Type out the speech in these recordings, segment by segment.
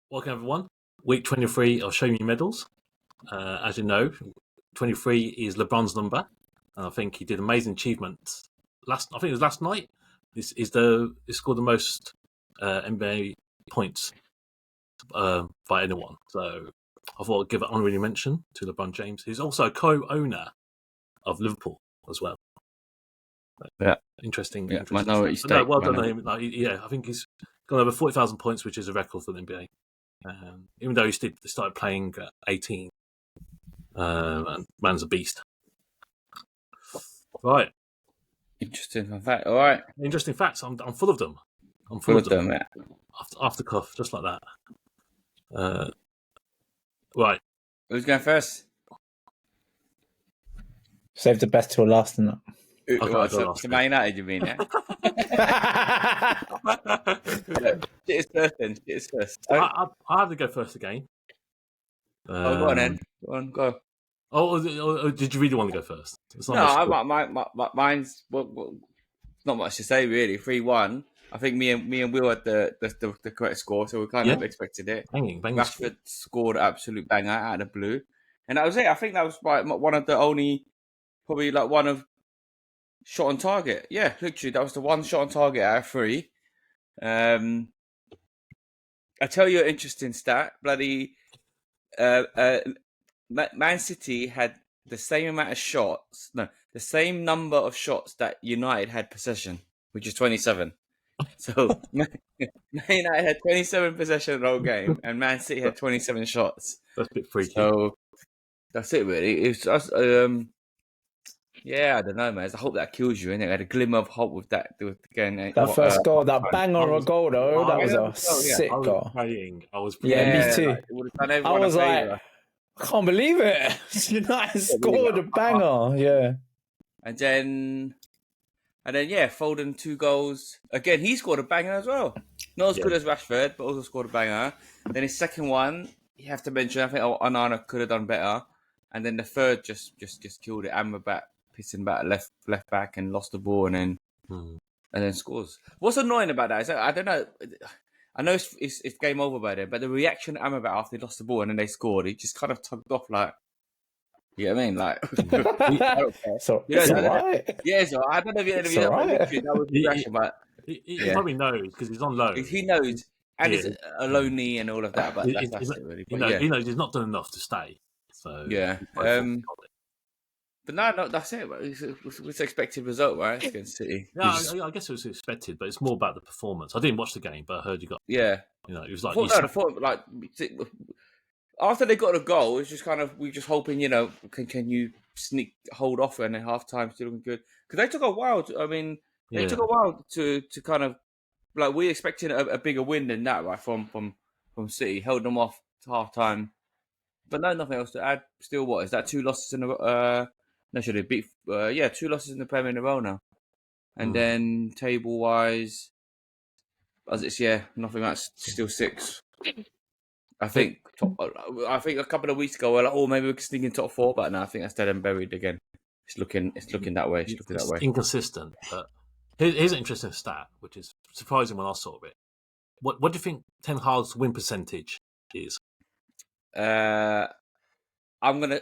Welcome everyone. Week 23 of Show Me Medals. As you know, 23 is LeBron's number, and I think he did amazing achievements. I think it was last night. He scored the most NBA points by anyone. So I thought I'd give an honorary mention to LeBron James, who's also a co-owner of Liverpool as well. Yeah, interesting. Minority stake. No, well done on him. I think he's got over 40,000 points, which is a record for the NBA. Even though he started playing at 18, and man's a beast. Right. Interesting fact. All right. Interesting facts. I'm full of them. I'm full of them. Yeah. After cuff, just like that. Right. Who's going first? Save the best till last, and that. To Man United, you mean? Yeah. It's first. Then. It's first. I have to go first again. Go on then. Go. Oh, did you really want to go first? Mine's not much to say really. 3-1. I think me and Will had the correct score, so we kind of expected it. Banging Rashford scored an absolute banger out of the blue, and that was it. I think that was one of the only, probably like one of shot on target. Yeah, literally, that was the one shot on target out of 3. I tell you an interesting stat. Bloody Man City had the same amount of shots. No, the same number of shots that United had possession, which is 27. So Man United had 27 possession the whole game, and Man City had 27 shots. That's a bit freaky. So that's it, really. It's just, yeah, I don't know, man. I hope that kills you, innit? I had a glimmer of hope with that. Again, that first goal, that banger of a goal, though, that was a sick goal. I was praying. Yeah, me too. I was like, I can't believe it. United scored a banger. Yeah. And then, Foden 2 goals. Again, he scored a banger as well. Not as good as Rashford, but also scored a banger. Then his second one, you have to mention, I think Onana could have done better. And then the third just killed it. Amrabat pissing back left back and lost the ball and then scores. What's annoying about that is I don't know. I know it's game over by then, but the reaction of Amrabat after they lost the ball and then they scored, he just kind of tugged off like, you know what I mean? Like, I don't care. So, it's alright. Yeah, so I don't know if that was the reaction, but he probably knows because he's on loan. He knows, and it's a low knee and all of that. But that's it really. But he knows he's not done enough to stay. So yeah. But no, that's it. It's expected result, right? Against City. Yeah, I guess it was expected, but it's more about the performance. I didn't watch the game, but I heard you got. Yeah. It was like. I thought like after they got a goal, it's just kind of we just hoping, can you hold off and then half time still looking good because they took a while. They took a while to kind of like we expecting a bigger win than that, right? From City, held them off to half time, but no, nothing else to add. Still, what is that? 2 losses in a no, should have beat 2 losses in the Premier in a row now, and then table wise, as it's nothing much. Still 6. I think a couple of weeks ago, we're like, maybe we can sneak in top 4, but now I think that's dead and buried again. It's looking that way. It's inconsistent. But here's an interesting stat, which is surprising when I saw it. What do you think Ten Hag's win percentage is? I'm gonna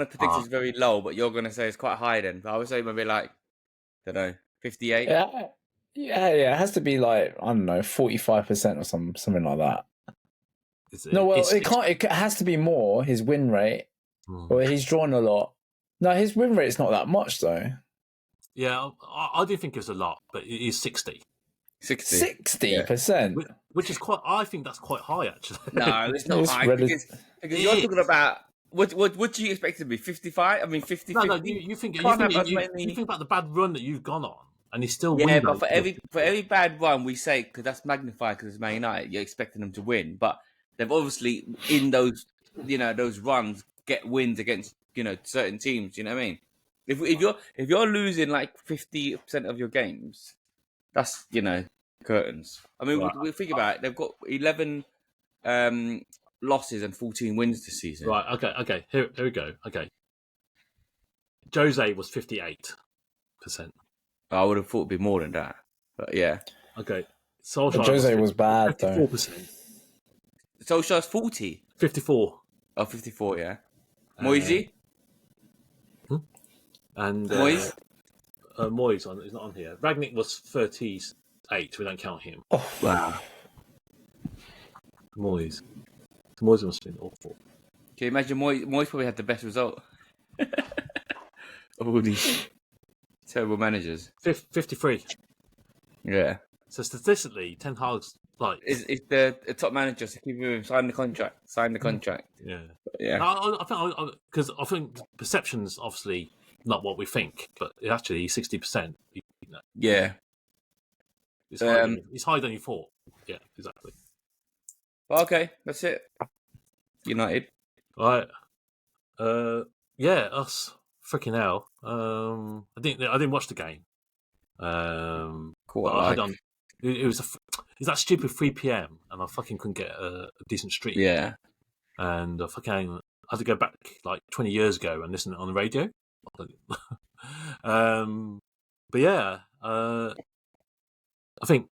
predict it's very low, but you're gonna say it's quite high. Then but I would say maybe like I don't know, 58. Yeah. It has to be like I don't know, 45% or something like that. It has to be more. His win rate, or he's drawn a lot. No, his win rate's not that much though. Yeah, I do think it's a lot, but it is 60. 60%, which is quite. I think that's quite high, actually. No, it's not high because you're talking about what do you expect it to be? 55? I mean, 50. No, you think about the bad run that you've gone on, and he's still winning. Yeah, but for every bad run we say because that's magnified because it's Man United, you're expecting them to win, but they've obviously in those those runs get wins against certain teams. You know what I mean? If you're losing like 50% of your games. That's, curtains. I mean, we think about it. They've got 11 losses and 14 wins this season. Right, okay. Here we go. Okay. Jose was 58%. I would have thought it'd be more than that. But yeah. Okay. Jose was bad, though. 54%. Solskjaer's 40. 54. Oh, 54, yeah. Moisey? And Moyes? Moyes is not on here. Ragnick was 38. We don't count him. Oh, Wow. Moyes must have been awful. Can you imagine Moyes probably had the best result of all these terrible managers? 53. Yeah. So statistically, Ten Hag's like Is the top manager to keep him sign the contract? Yeah. Yeah. I think perception's obviously not what we think, but actually 60%. Yeah. It's higher than you thought. Yeah, exactly. Well, okay, that's it. United. Right. Yeah, us freaking hell. I didn't watch the game. Cool. It was that stupid 3 p.m. and I fucking couldn't get a decent stream. Yeah. And I had to go back like 20 years ago and listen on the radio. But yeah, I think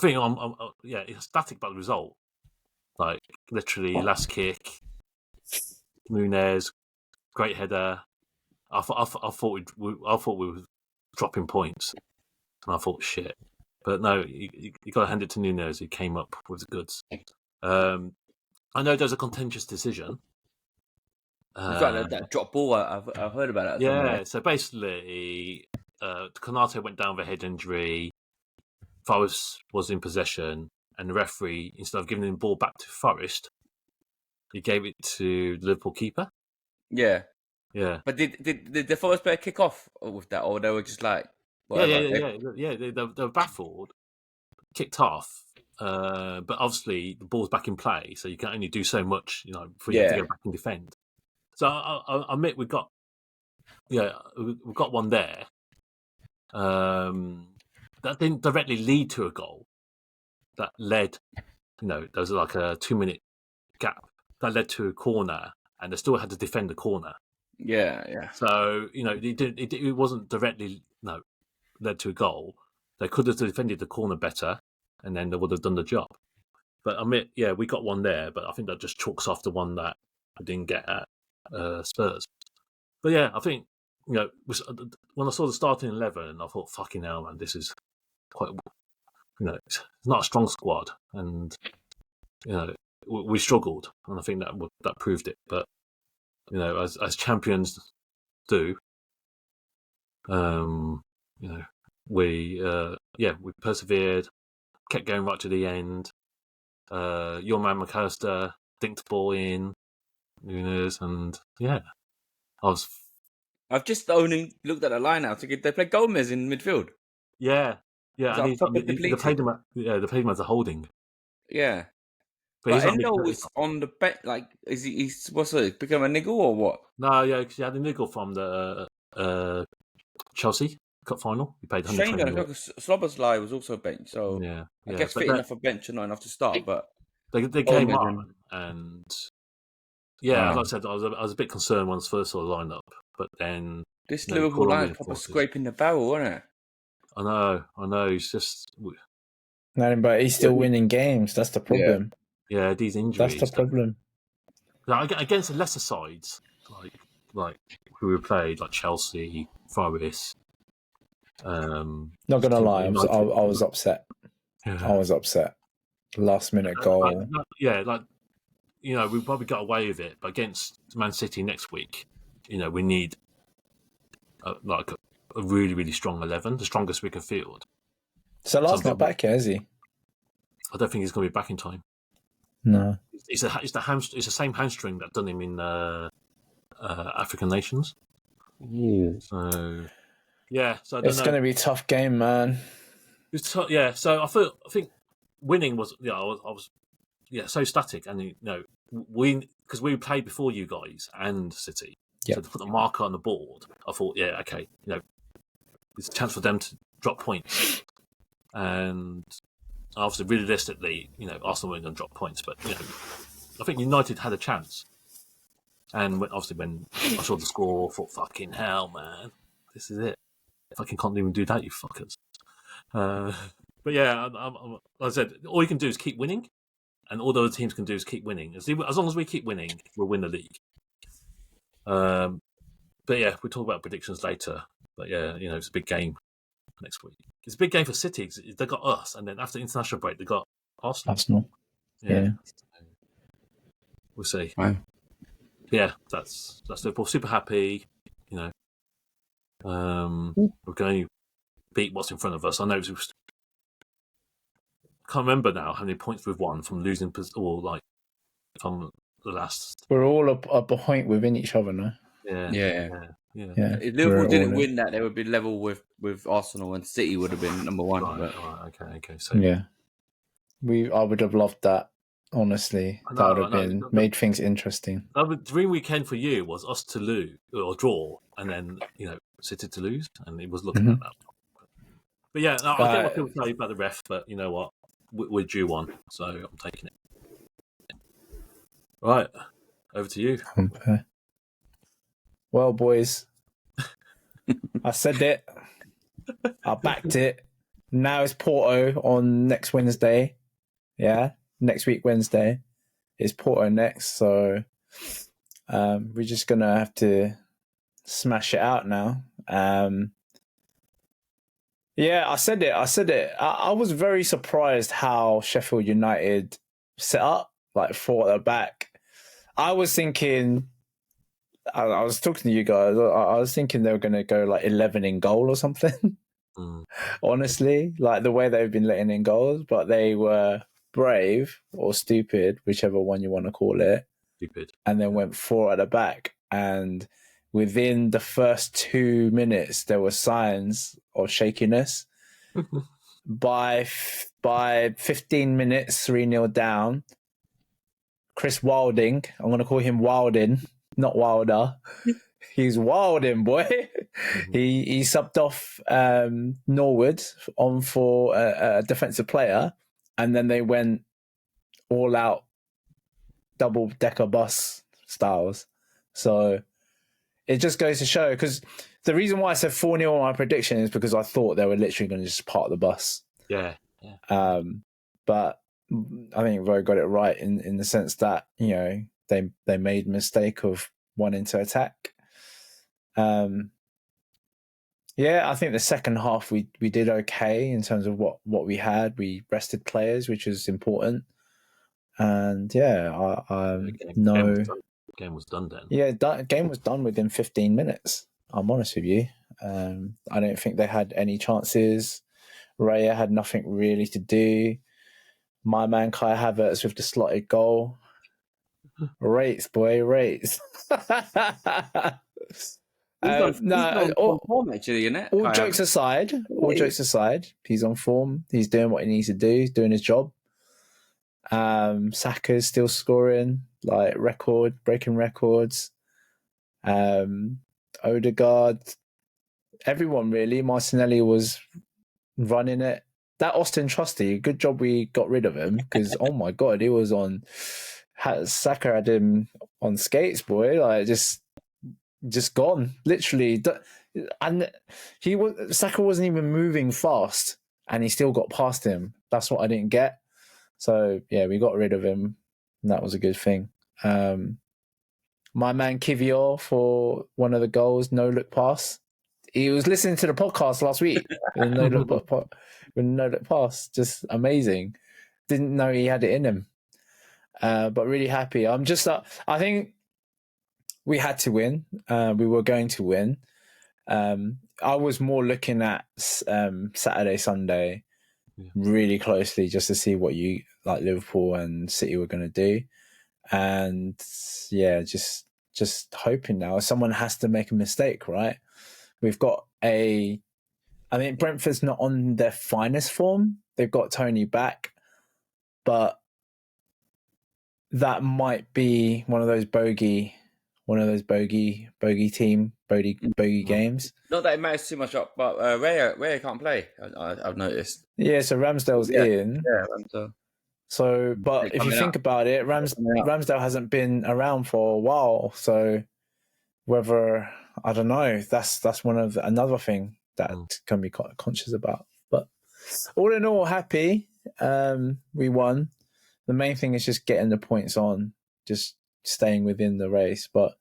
I'm ecstatic about the result. Like literally last kick, Nunez, great header. I thought we were dropping points, and I thought shit. But no, you got to hand it to Nunez. He came up with the goods. I know there's a contentious decision. That drop ball, I've heard about it. Yeah, so basically, Konate went down with a head injury. Forest was in possession, and the referee, instead of giving the ball back to Forest, he gave it to the Liverpool keeper. Yeah. Yeah. But did the Forest player kick off with that, or they were just like, whatever? Yeah. They were baffled, kicked off, but obviously the ball's back in play, so you can only do so much, before you have to go back and defend. So I admit we've got one there. That didn't directly lead to a goal. That led, there was like a 2-minute gap that led to a corner, and they still had to defend the corner. Yeah. So it wasn't directly led to a goal. They could have defended the corner better, and then they would have done the job. But I admit, we got one there, but I think that just chalks off the one that we didn't get at Spurs. But yeah, I think when I saw the starting 11, I thought, fucking hell, man, this is quite. It's not a strong squad, and we struggled, and I think that proved it. But as champions do, we persevered, kept going right to the end. Your man McAllister dinked the ball in, Nunes, and I've just only looked at the line now. They play Gomez in midfield. Yeah. And they played him as a holding. Yeah. But Endo was on the bench. Like, is he's what's it? Become a niggle or what? No, yeah, because he had a niggle from the Chelsea Cup final. He paid 120 million. Szoboszlai was also bench, so I guess fit enough for bench and not enough to start. But they came on, and like I said, I was a bit concerned when I first saw the lineup, but then this Liverpool line is proper scraping the barrel, isn't it? I know. He's just no, but he's still winning games. That's the problem. Yeah, these injuries. That's the problem. Against the lesser sides, like who we played, like Chelsea, Forest. Not gonna lie, I was upset. Yeah. I was upset. Last minute goal. We probably got away with it, but against Man City next week, we need a really, really strong 11, the strongest we can field. So last not back yet, is he? I don't think he's going to be back in time. No, it's the same hamstring that done him in African nations. So so it's going to be a tough game, man. So I think winning was I was so static, and because we played before you guys and City, so to put the marker on the board, I thought okay, it's a chance for them to drop points, and obviously realistically, Arsenal weren't going to drop points, but I think United had a chance, and obviously when I saw the score, I thought, fucking hell, man, this is it. Fucking can't even do that, you fuckers. But like I said, all you can do is keep winning. and all the other teams can do is keep winning. As long as we keep winning, we'll win the league. But yeah, we'll talk about predictions later. But yeah, it's a big game next week. It's a big game for City. They got us, and then after the international break, they got Arsenal. Yeah. We'll see. Wow. Yeah, that's Liverpool. Super happy. We're going to beat what's in front of us. I know. I can't remember now how many points we've won from losing, or from the last. We're all a point within each other now. Yeah. If We're Liverpool didn't all win that, they would be level with Arsenal, and City would have been number one. Right, okay. So yeah, I would have loved that. Honestly, that would have made things interesting. The dream weekend for you was us to lose or draw, and then City to lose, and it was looking at that. But yeah, I get what people tell you about the ref, but you know what, we're due one, so I'm taking it. Right, over to you. Okay. Well, boys, I said it. I backed it. Now it's Porto on next Wednesday. Yeah, next week Wednesday is Porto next. So we're just gonna have to smash it out now. Yeah, I said it. I was very surprised how Sheffield United set up, 4 at the back. I was thinking. I was talking to you guys. I was thinking they were going to go 11 in goal or something. Honestly, the way they've been letting in goals, but they were brave or stupid, whichever one you want to call it. Stupid. And then went 4 at the back. And within the first 2 minutes, there were signs of shakiness. By 15 minutes, 3-0 down, Chris Wilding, I'm going to call him Wilding, not Wilder. He's wilding, boy. He subbed off Norwood on for a defensive player, and then they went all out double-decker bus styles. So it just goes to show, because the reason why I said 4-0 on my prediction is because I thought they were literally going to just park the bus. Yeah. But I think Ro got it right in the sense that, they made a mistake of wanting to attack. I think the second half we did okay in terms of what we had. We rested players, which was important. And game was done then. Yeah, game was done within 15 minutes. I'm honest with you. I don't think they had any chances. Raya had nothing really to do. My man Kai Havertz with the slotted goal. Rates, boy, rates. All form actually, isn't it? All jokes aside, he's on form. He's doing what he needs to do. He's doing his job. Saka's still scoring, breaking records. Odegaard, everyone really. Martinelli was running it. That Austin Trusty, good job we got rid of him, because oh my god, he was on. Saka had him on skates, boy. Just gone, literally. And Saka wasn't even moving fast, and he still got past him. That's what I didn't get. So yeah, we got rid of him, and that was a good thing. My man Kivior for one of the goals, no look pass. He was listening to the podcast last week with no look pass, just amazing. Didn't know he had it in him. But really happy. I think we had to win. We were going to win. I was more looking at Saturday, Sunday really closely just to see what Liverpool and City were going to do. And yeah, just hoping now. Someone has to make a mistake, right? We've got I think Brentford's not on their finest form. They've got Tony back, but that might be one of those bogey games. Not that it matters too much up, but Raya can't play. I've noticed. Yeah, so Ramsdale's in. Yeah, Ramsdale. So, but if you think about it, Ramsdale hasn't been around for a while. So, whether I don't know, that's another thing that can be conscious about. But all in all, happy. We won. the main thing is just getting the points on, just staying within the race. But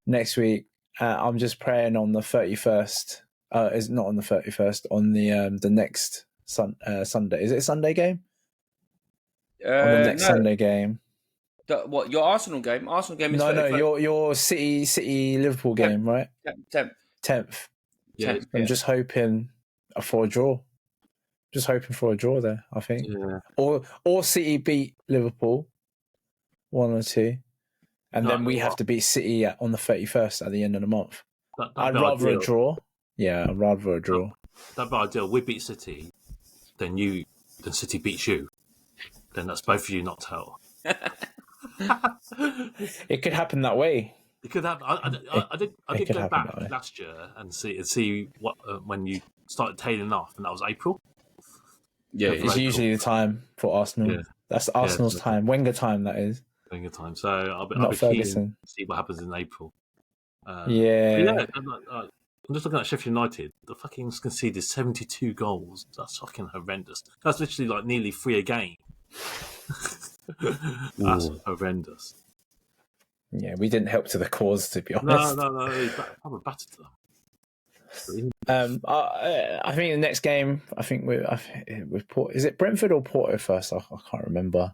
next week, I'm just praying on the 31st. It's not on the 31st, on the next Sunday. Is it a Sunday game? On the next Sunday game. What, your Arsenal game? Arsenal game is No, your City Liverpool game, right? 10th. Yeah. I'm just hoping for a draw. Just hoping for a draw there, I think. Yeah. Or City beat Liverpool, 1 or 2. And then we have to beat City on the 31st at the end of the month. I'd rather a draw. Yeah, I'd rather a draw. That'd be ideal. We beat City, then City beats you. Then that's both of you knocked out. It could happen that way. It could happen. I did go back last year and see what when you started tailing off, and that was April. Yeah, it's usually the time for Arsenal. Yeah. That's Arsenal's time. Wenger time, that is. Wenger time. So I'll be keen to see what happens in April. I'm just looking at Sheffield United. The fucking conceded 72 goals. That's fucking horrendous. That's literally like nearly 3 a game. That's horrendous. Yeah, we didn't help to the cause, to be honest. No. Probably battered them. I think the next game, with Port, is it Brentford or Porto first? I can't remember.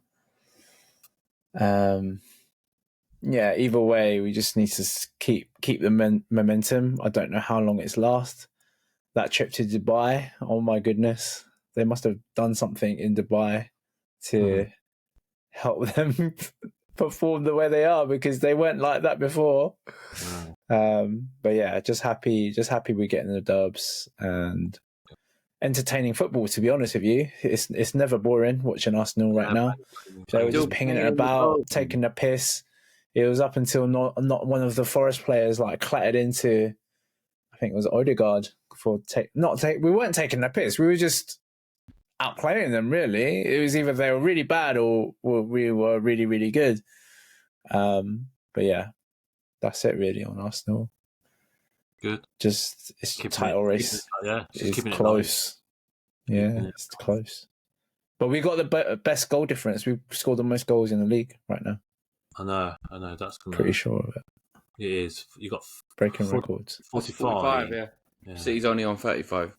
Yeah, either way, we just need to keep the momentum. I don't know how long it's last. That trip to Dubai, oh my goodness, they must have done something in Dubai to help them perform the way they are, because they weren't like that before. But yeah, just happy we're getting the dubs and entertaining football, to be honest with you. It's never boring watching Arsenal right now. So we're just pinging it about, taking the piss. It was up until not one of the Forest players like clattered into, I think it was Odegaard, we weren't taking the piss. We were just outplaying them, really. It was either they were really bad or we were really, really good. But yeah, that's it really on Arsenal. Good. Just it's title race. It's close. It's close. But we got the best goal difference. We've scored the most goals in the league right now. I know. That's pretty sure of it. It is. You got breaking records. 45. Yeah. City's only on 35.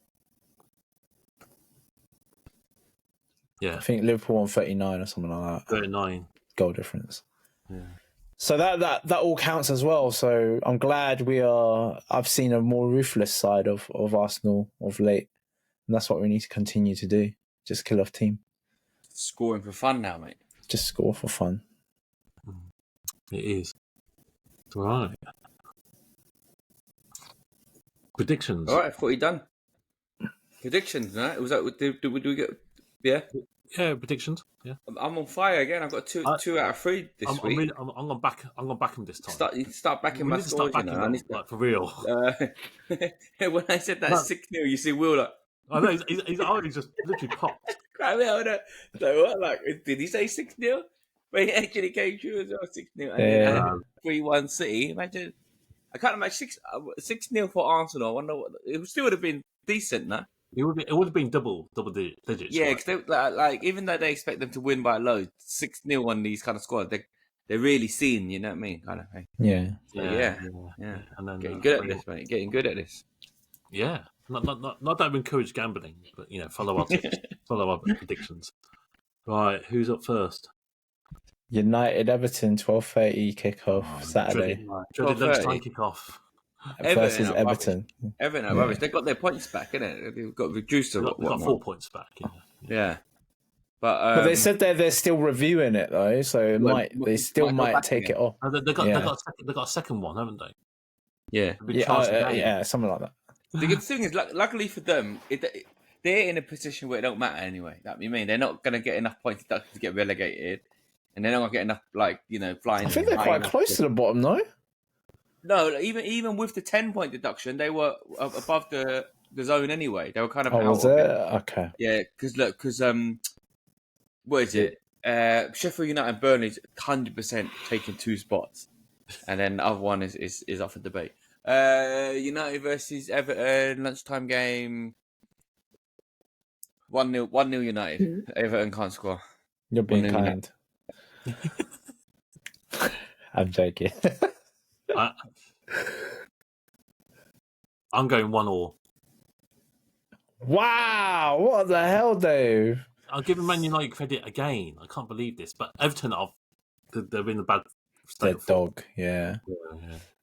Yeah. I think Liverpool on 39 or something like that. 39 goal difference. Yeah. So that all counts as well. So I'm glad I've seen a more ruthless side of Arsenal of late. And that's what we need to continue to do. Just kill off team. Scoring for fun now, mate. Just score for fun. It is. Right. Predictions. All right, I thought you'd done. Predictions, no? Was that, did we get... Yeah? Yeah, predictions. Yeah, I'm on fire again. I've got two out of 3 this week. I'm going to back him this time. Start backing my scores. Like, for real. When I said that 6-0, you see Will like. I know he's already just literally popped. So what? Like, did he say 6-0? But he actually came true as well, 6-0. And 3-1 City. Imagine. I can't imagine 6-0 for Arsenal. I wonder what it still would have been decent, no? It would have been double digits. Yeah, because like even though they expect them to win by a load, 6-0 on these kind of squads, they're really seen. You know what I mean, kind of thing. Yeah. And then getting good at this, mate. Getting good at this. Yeah, not that we encourage gambling, but follow up predictions. Right, who's up first? United Everton 12:30 kickoff Saturday. Dreaded lunchtime kickoff. Versus Everton. Everton, rubbish. They got their points back, innit? They've got reduced a lot. They got 4 points back. Yeah. But they said they're still reviewing it though, so they still might take it off. They got a second one, haven't they? Yeah. Something like that. The good thing is, luckily for them, they're in a position where it don't matter anyway. That you mean they're not going to get enough points deducted to get relegated, and they're not going to get enough flying. I think they're quite close to the bottom, though. No, even with the 10-point deduction, they were above the zone anyway. They were kind of out was it? Okay. Yeah, because what is it? Sheffield United and Burnley's 100% taking 2 spots, and then the other one is up for debate. United versus Everton lunchtime game. 1-0 United. Everton can't score. You're being kind. I'm joking. I'm going 1-1. Wow, what the hell, Dave? I'll give Man United credit again. I can't believe this, but Everton they're in a bad state Dead of form. dog, yeah.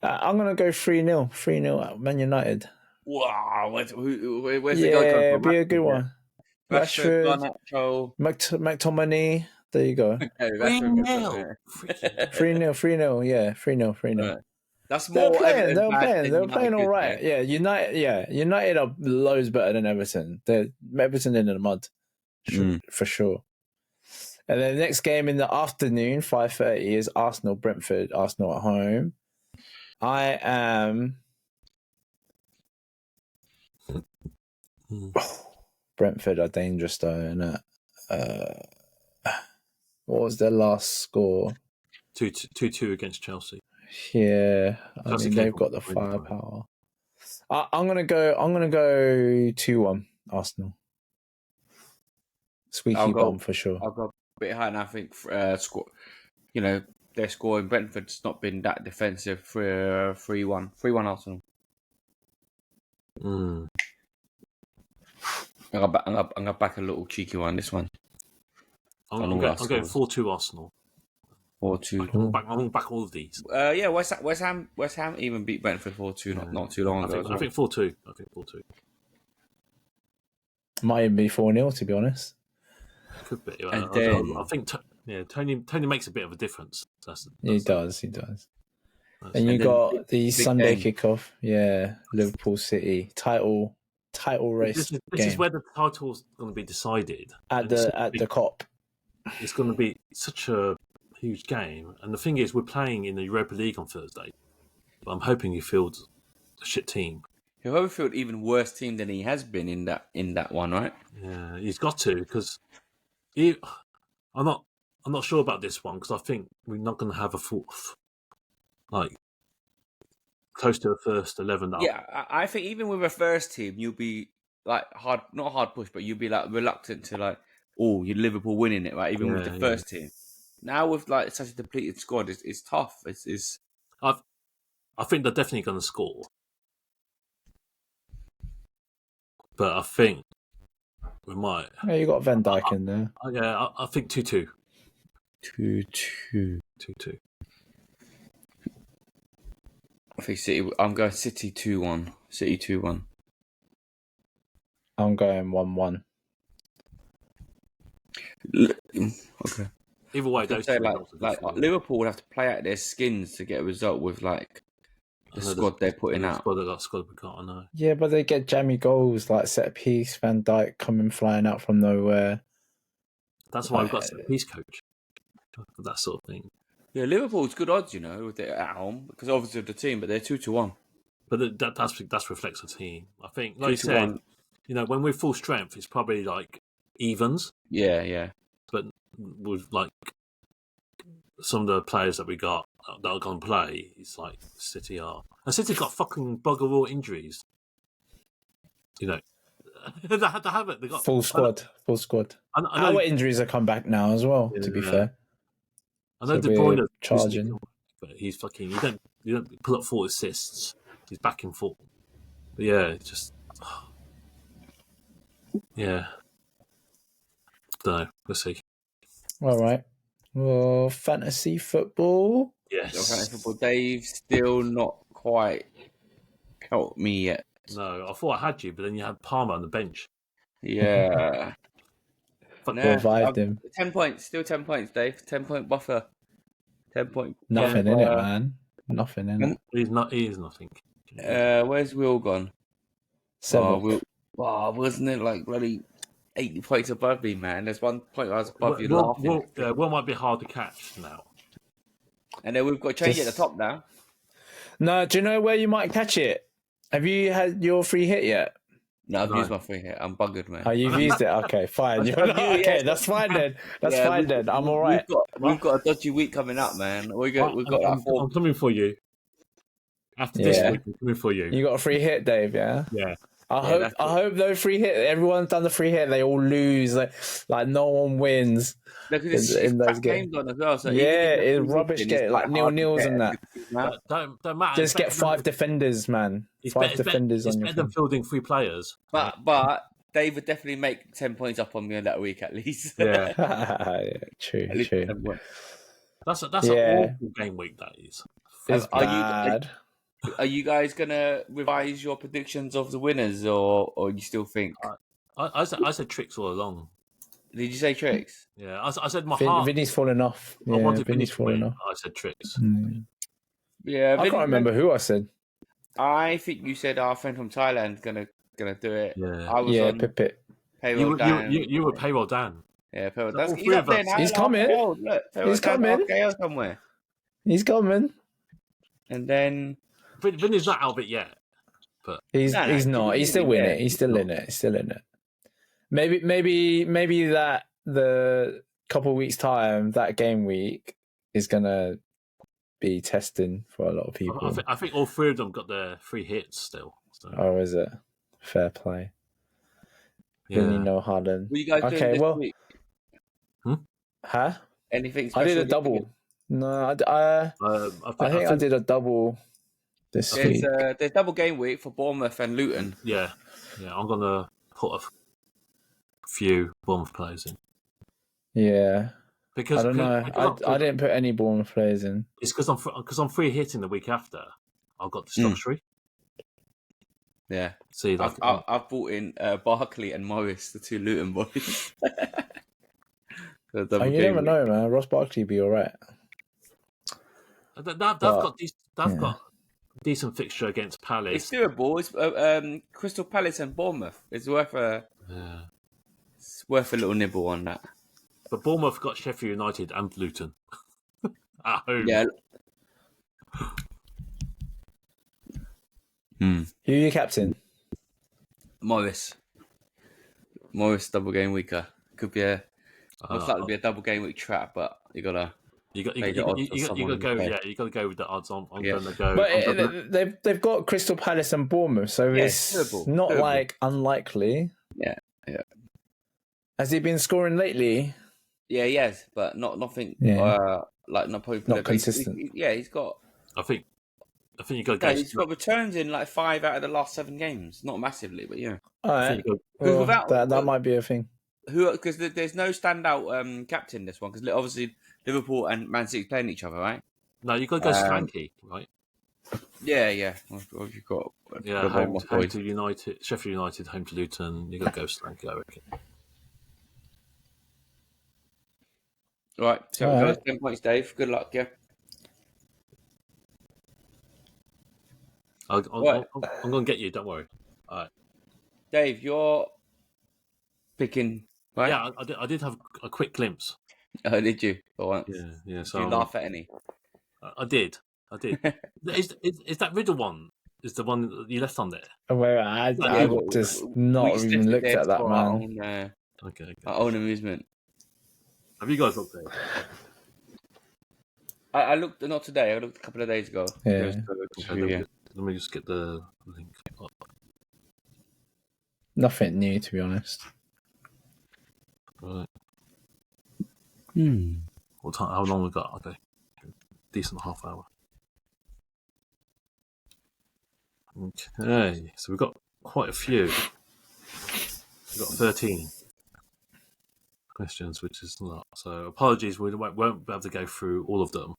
Yeah. I'm going to go 3-0. 3-0 at Man United. Wow, where's the Yeah, guy coming from? be a good one. Rashford, Garnacho. McTominay. There you go. 3-0. 3-0, yeah. 3-0. That's They're more playing, Everton bad they're than playing all United right. good, Yeah, United are loads better than Everton. They're Everton in the mud, for sure. And then the next game in the afternoon, 5:30, is Arsenal-Brentford. Arsenal at home. I am... Brentford are dangerous though, innit? What was their last score? 2-2 against Chelsea. Yeah, I Chelsea mean came they've from got the behind. firepower. I'm gonna go 2-1 Arsenal. Squeaky bum for sure. I'll go a bit higher, and I think score. You know, their score in Brentford's not been that defensive. 3-1 Arsenal. I'm gonna back a little cheeky one. This one. I'm going 4-2 Arsenal. 4-2. I'm going back all of these. Yeah, West Ham even beat Brentford 4-2 not too long ago. I think 4-2. Might even be 4-0 to be honest. Could be. And then, I think Tony makes a bit of a difference. He does. And you got the Sunday kickoff. Yeah, Liverpool City title race. This is where the title's going to be decided at the COP. It's going to be such a huge game, and the thing is, we're playing in the Europa League on Thursday. But I'm hoping he fields a shit team. He'll probably field even worse team than he has been in that one, right? Yeah, he's got to because I'm not sure about this one because I think we're not going to have a fourth, like close to the first 11. Yeah, I think even with a first team, you'll be like not hard push, but you'll be like reluctant to like, oh, you're Liverpool winning it, right? Even with the first team. Now with like such a depleted squad, it's tough. I think they're definitely going to score, but I think we might. Yeah, you got Van Dijk in there. Yeah, I think 2-2. 2-2. I think City. I'm going City 2-1. City 2-1. I'm going 1-1. Okay. Either way, those two like Liverpool would have to play out their skins to get a result with like the squad they're putting out. Squad we got, I know. Yeah, but they get jammy goals like set piece, Van Dijk coming flying out from nowhere. That's why we've got a set piece coach for that sort of thing. Yeah, Liverpool's good odds, with it at home because obviously of the team, but they're 2-1. But that reflects the team. I think, like you said, when we're full strength, it's probably like evens. Yeah. But with like some of the players that we got that are going to play, it's like City are. And City got fucking bugger all injuries. They had to have it. They got full squad. I know our injuries have come back now as well. To be fair, I know De Bruyne charging, but he's fucking. You don't pull up 4 assists. He's back in full. But yeah, it's just yeah. Don't know. Let's see. All right. Well, fantasy football. Yes. Fantasy football. Dave still not quite helped me yet. No, I thought I had you, but then you had Palmer on the bench. Yeah. Revived him. 10 points. Still 10 points, Dave. 10-point buffer. 10 point. Nothing in it, man. Nothing in it. He is nothing. Where's Will gone? 7. Wasn't it like bloody 80 points above me, man? There's 1 point I was above you laughing. Will might be hard to catch now. And then we've got change at the top now. No, do you know where you might catch it? Have you had your free hit yet? No, I've used my free hit. I'm buggered, man. Oh, you've used it? Okay, fine. Okay, that's fine then. That's fine then. I'm all right. We've got a dodgy week coming up, man. We've got that 4. I'm coming for you. After this week, I'm coming for you. You got a free hit, Dave, yeah? Yeah. I hope those free hit. Everyone's done the free hit. They all lose. Like no one wins Because in those games. on as well. So It's rubbish. Get like 0-0s and that. Don't matter. Just get 5 defenders, man. It's 5 defenders it's on your better than fielding 3 players. But Dave would definitely make 10 points up on me on that week at least. Yeah, true. That's an awful game week. That is. It's bad. Are you guys gonna revise your predictions of the winners, or you still think? I said tricks all along. Did you say tricks? Yeah, I said my heart. Vinny's fallen off. I wanted Vinny's fallen off. I said tricks. Yeah, I can't remember who I said. I think you said our friend from Thailand gonna do it. Yeah, I was on Pipit. Payroll Dan. You were payroll Dan. Yeah, Payroll Dan. He's up there now. He's coming. Look, He's coming. Somewhere. He's coming. And then Vinny's not out of it yet. But he's not. He's still in it. He's still in it. He's still in it. Maybe that the couple of weeks time, that game week is gonna be testing for a lot of people. I think all 3 of them got their 3 hits still. So. Oh, is it? Fair play. Yeah. Vinny, no Harden. what you guys doing this week? Huh? Anything special? I did a double. No, I think I did a double this week. There's double game week for Bournemouth and Luton. Yeah. I'm gonna put a few Bournemouth players in. Yeah, Because I don't know. I didn't put any Bournemouth players in. It's because I'm free hitting the week after. I've got the structure. Yeah. See, like, I've brought in Barkley and Morris, the 2 Luton boys. You never know, man. Ross Barkley be all right. they've got decent fixture against Palace. It's doable. It's Crystal Palace and Bournemouth. It's worth a little nibble on that. But Bournemouth got Sheffield United and Luton at home. Yeah. Who are you captain? Morris double game weeker. Could be most likely be a double game week trap, but you gotta go. Yeah, you gotta go with the odds. I'm gonna go. But they've got Crystal Palace and Bournemouth, so it's not like unlikely. Yeah. Has he been scoring lately? Yeah, he has, but nothing. Like not probably not consistent. He's got. I think you got to go. He's got returns in like 5 out of the last 7 games. Not massively, but yeah. All right. Well, that might be a thing. Because there's no standout captain this one, because obviously Liverpool and Man City playing each other, right? No, you got to go Slanky, right? Yeah. What have you got? Home to United, Sheffield United, home to Luton. You got to go Slanky, I reckon. Right, so 10 points, Dave. Good luck, yeah. I'm going to get you. Don't worry. All right, Dave, you're picking, right? Yeah, I did have a quick glimpse. Oh, did you? Yeah. So did you laugh at any? I did. Is that Riddle one? Is the one that you left on there? Well, I just not even looked at that, man. Okay. Our own amusement. Have you guys looked there? I looked, not today. I looked a couple of days ago. Yeah. Let me just get the link up. Nothing new, to be honest. Right. What time? How long we got? Okay, decent half hour. Okay, so we've got quite a few. We've got 13 questions, which is a lot. So apologies, we won't be able to go through all of them,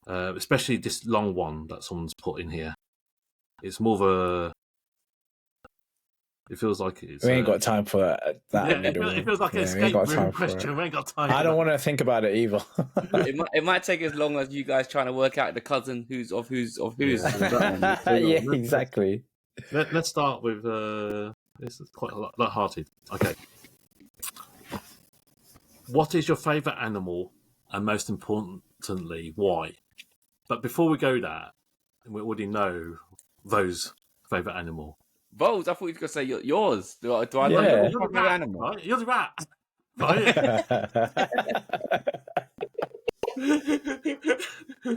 especially this long one that someone's put in here. It's more of a. It feels like it's. We ain't got time for that. It feels like an escape room question. We ain't got time. I don't want to think about it either. it might take as long as you guys trying to work out the cousin who's of whose. Yeah, exactly. Let's start with. This is quite light-hearted. Okay. What is your favourite animal, and most importantly, why? But before we go that, we already know Vo's favourite animal. Vo's? I thought you were going to say yours. Do I know your favourite animal? Right? You're the rat. Right?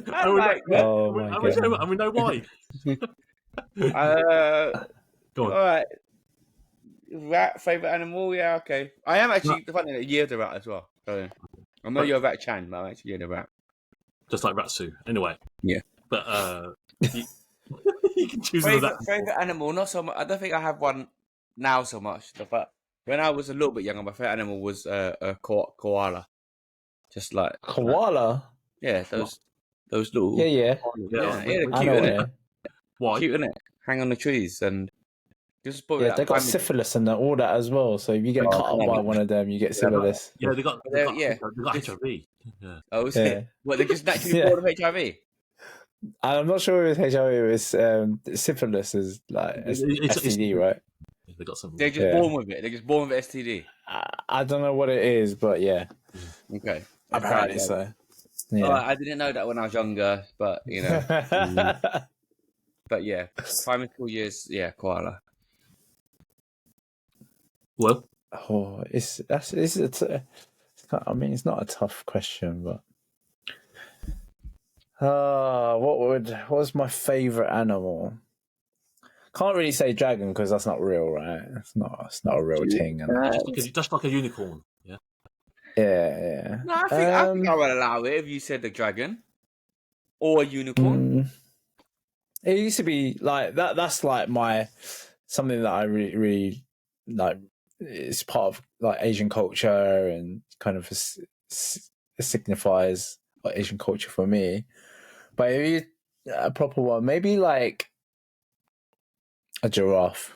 Oh my God. And we know why. Go on. All right. rat, favorite animal? Yeah, okay. I am actually funny a year the rat as well. So I know you're a rat Chan, but I'm actually year the rat. Just like Ratsu. Anyway. Yeah. But you, you can choose favorite animal. Not so much. I don't think I have one now so much. But when I was a little bit younger, my favorite animal was a koala. Just like koala. Yeah, those little. Yeah. They're cute, I know isn't it. it? Why? Cute, isn't it? Hang on the trees and just yeah, they got syphilis and all that as well. So if you get cut up by one of them, you get syphilis. Yeah, they got HIV. Yeah. Oh, is it? Well, they just naturally born with HIV. I'm not sure if it's HIV. It's syphilis is like STD, right? They got something. They're just born with it. They're just born with STD. I don't know what it is, but yeah. Okay. Apparently so. Yeah. Oh, I didn't know that when I was younger, but you know. But yeah, primary school years, yeah, koala. Well, it's I mean, it's not a tough question, but what was my favorite animal? Can't really say dragon because that's not real, right? It's not a real thing. Just like a unicorn. Yeah. Yeah. No, I think I would allow it if you said the dragon or a unicorn. It used to be like that. That's like something that I really like. It's part of like Asian culture and kind of it signifies like Asian culture for me. But if you a proper one, maybe like a giraffe,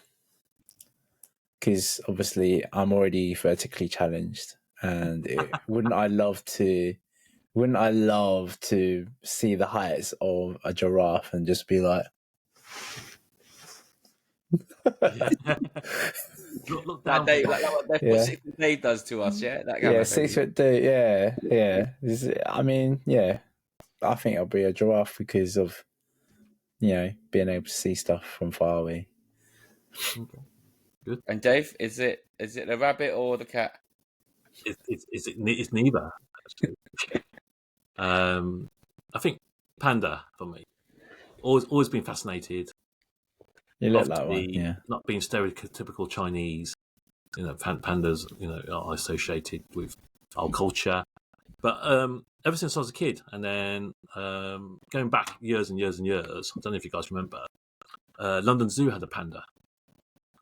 because obviously I'm already vertically challenged, and wouldn't I love to see the heights of a giraffe and just be like. Look down. That what 6 foot Dave does to us, yeah. That kind of 6 foot Dave, yeah. I mean, yeah. I think it'll be a giraffe because of being able to see stuff from far away. Okay. Good. And Dave, is it the rabbit or the cat? It's neither. Actually. I think panda for me. Always been fascinated. You look like one, yeah. Not being stereotypical Chinese, pandas, are associated with our culture. But ever since I was a kid, and then going back years and years and years, I don't know if you guys remember, London Zoo had a panda.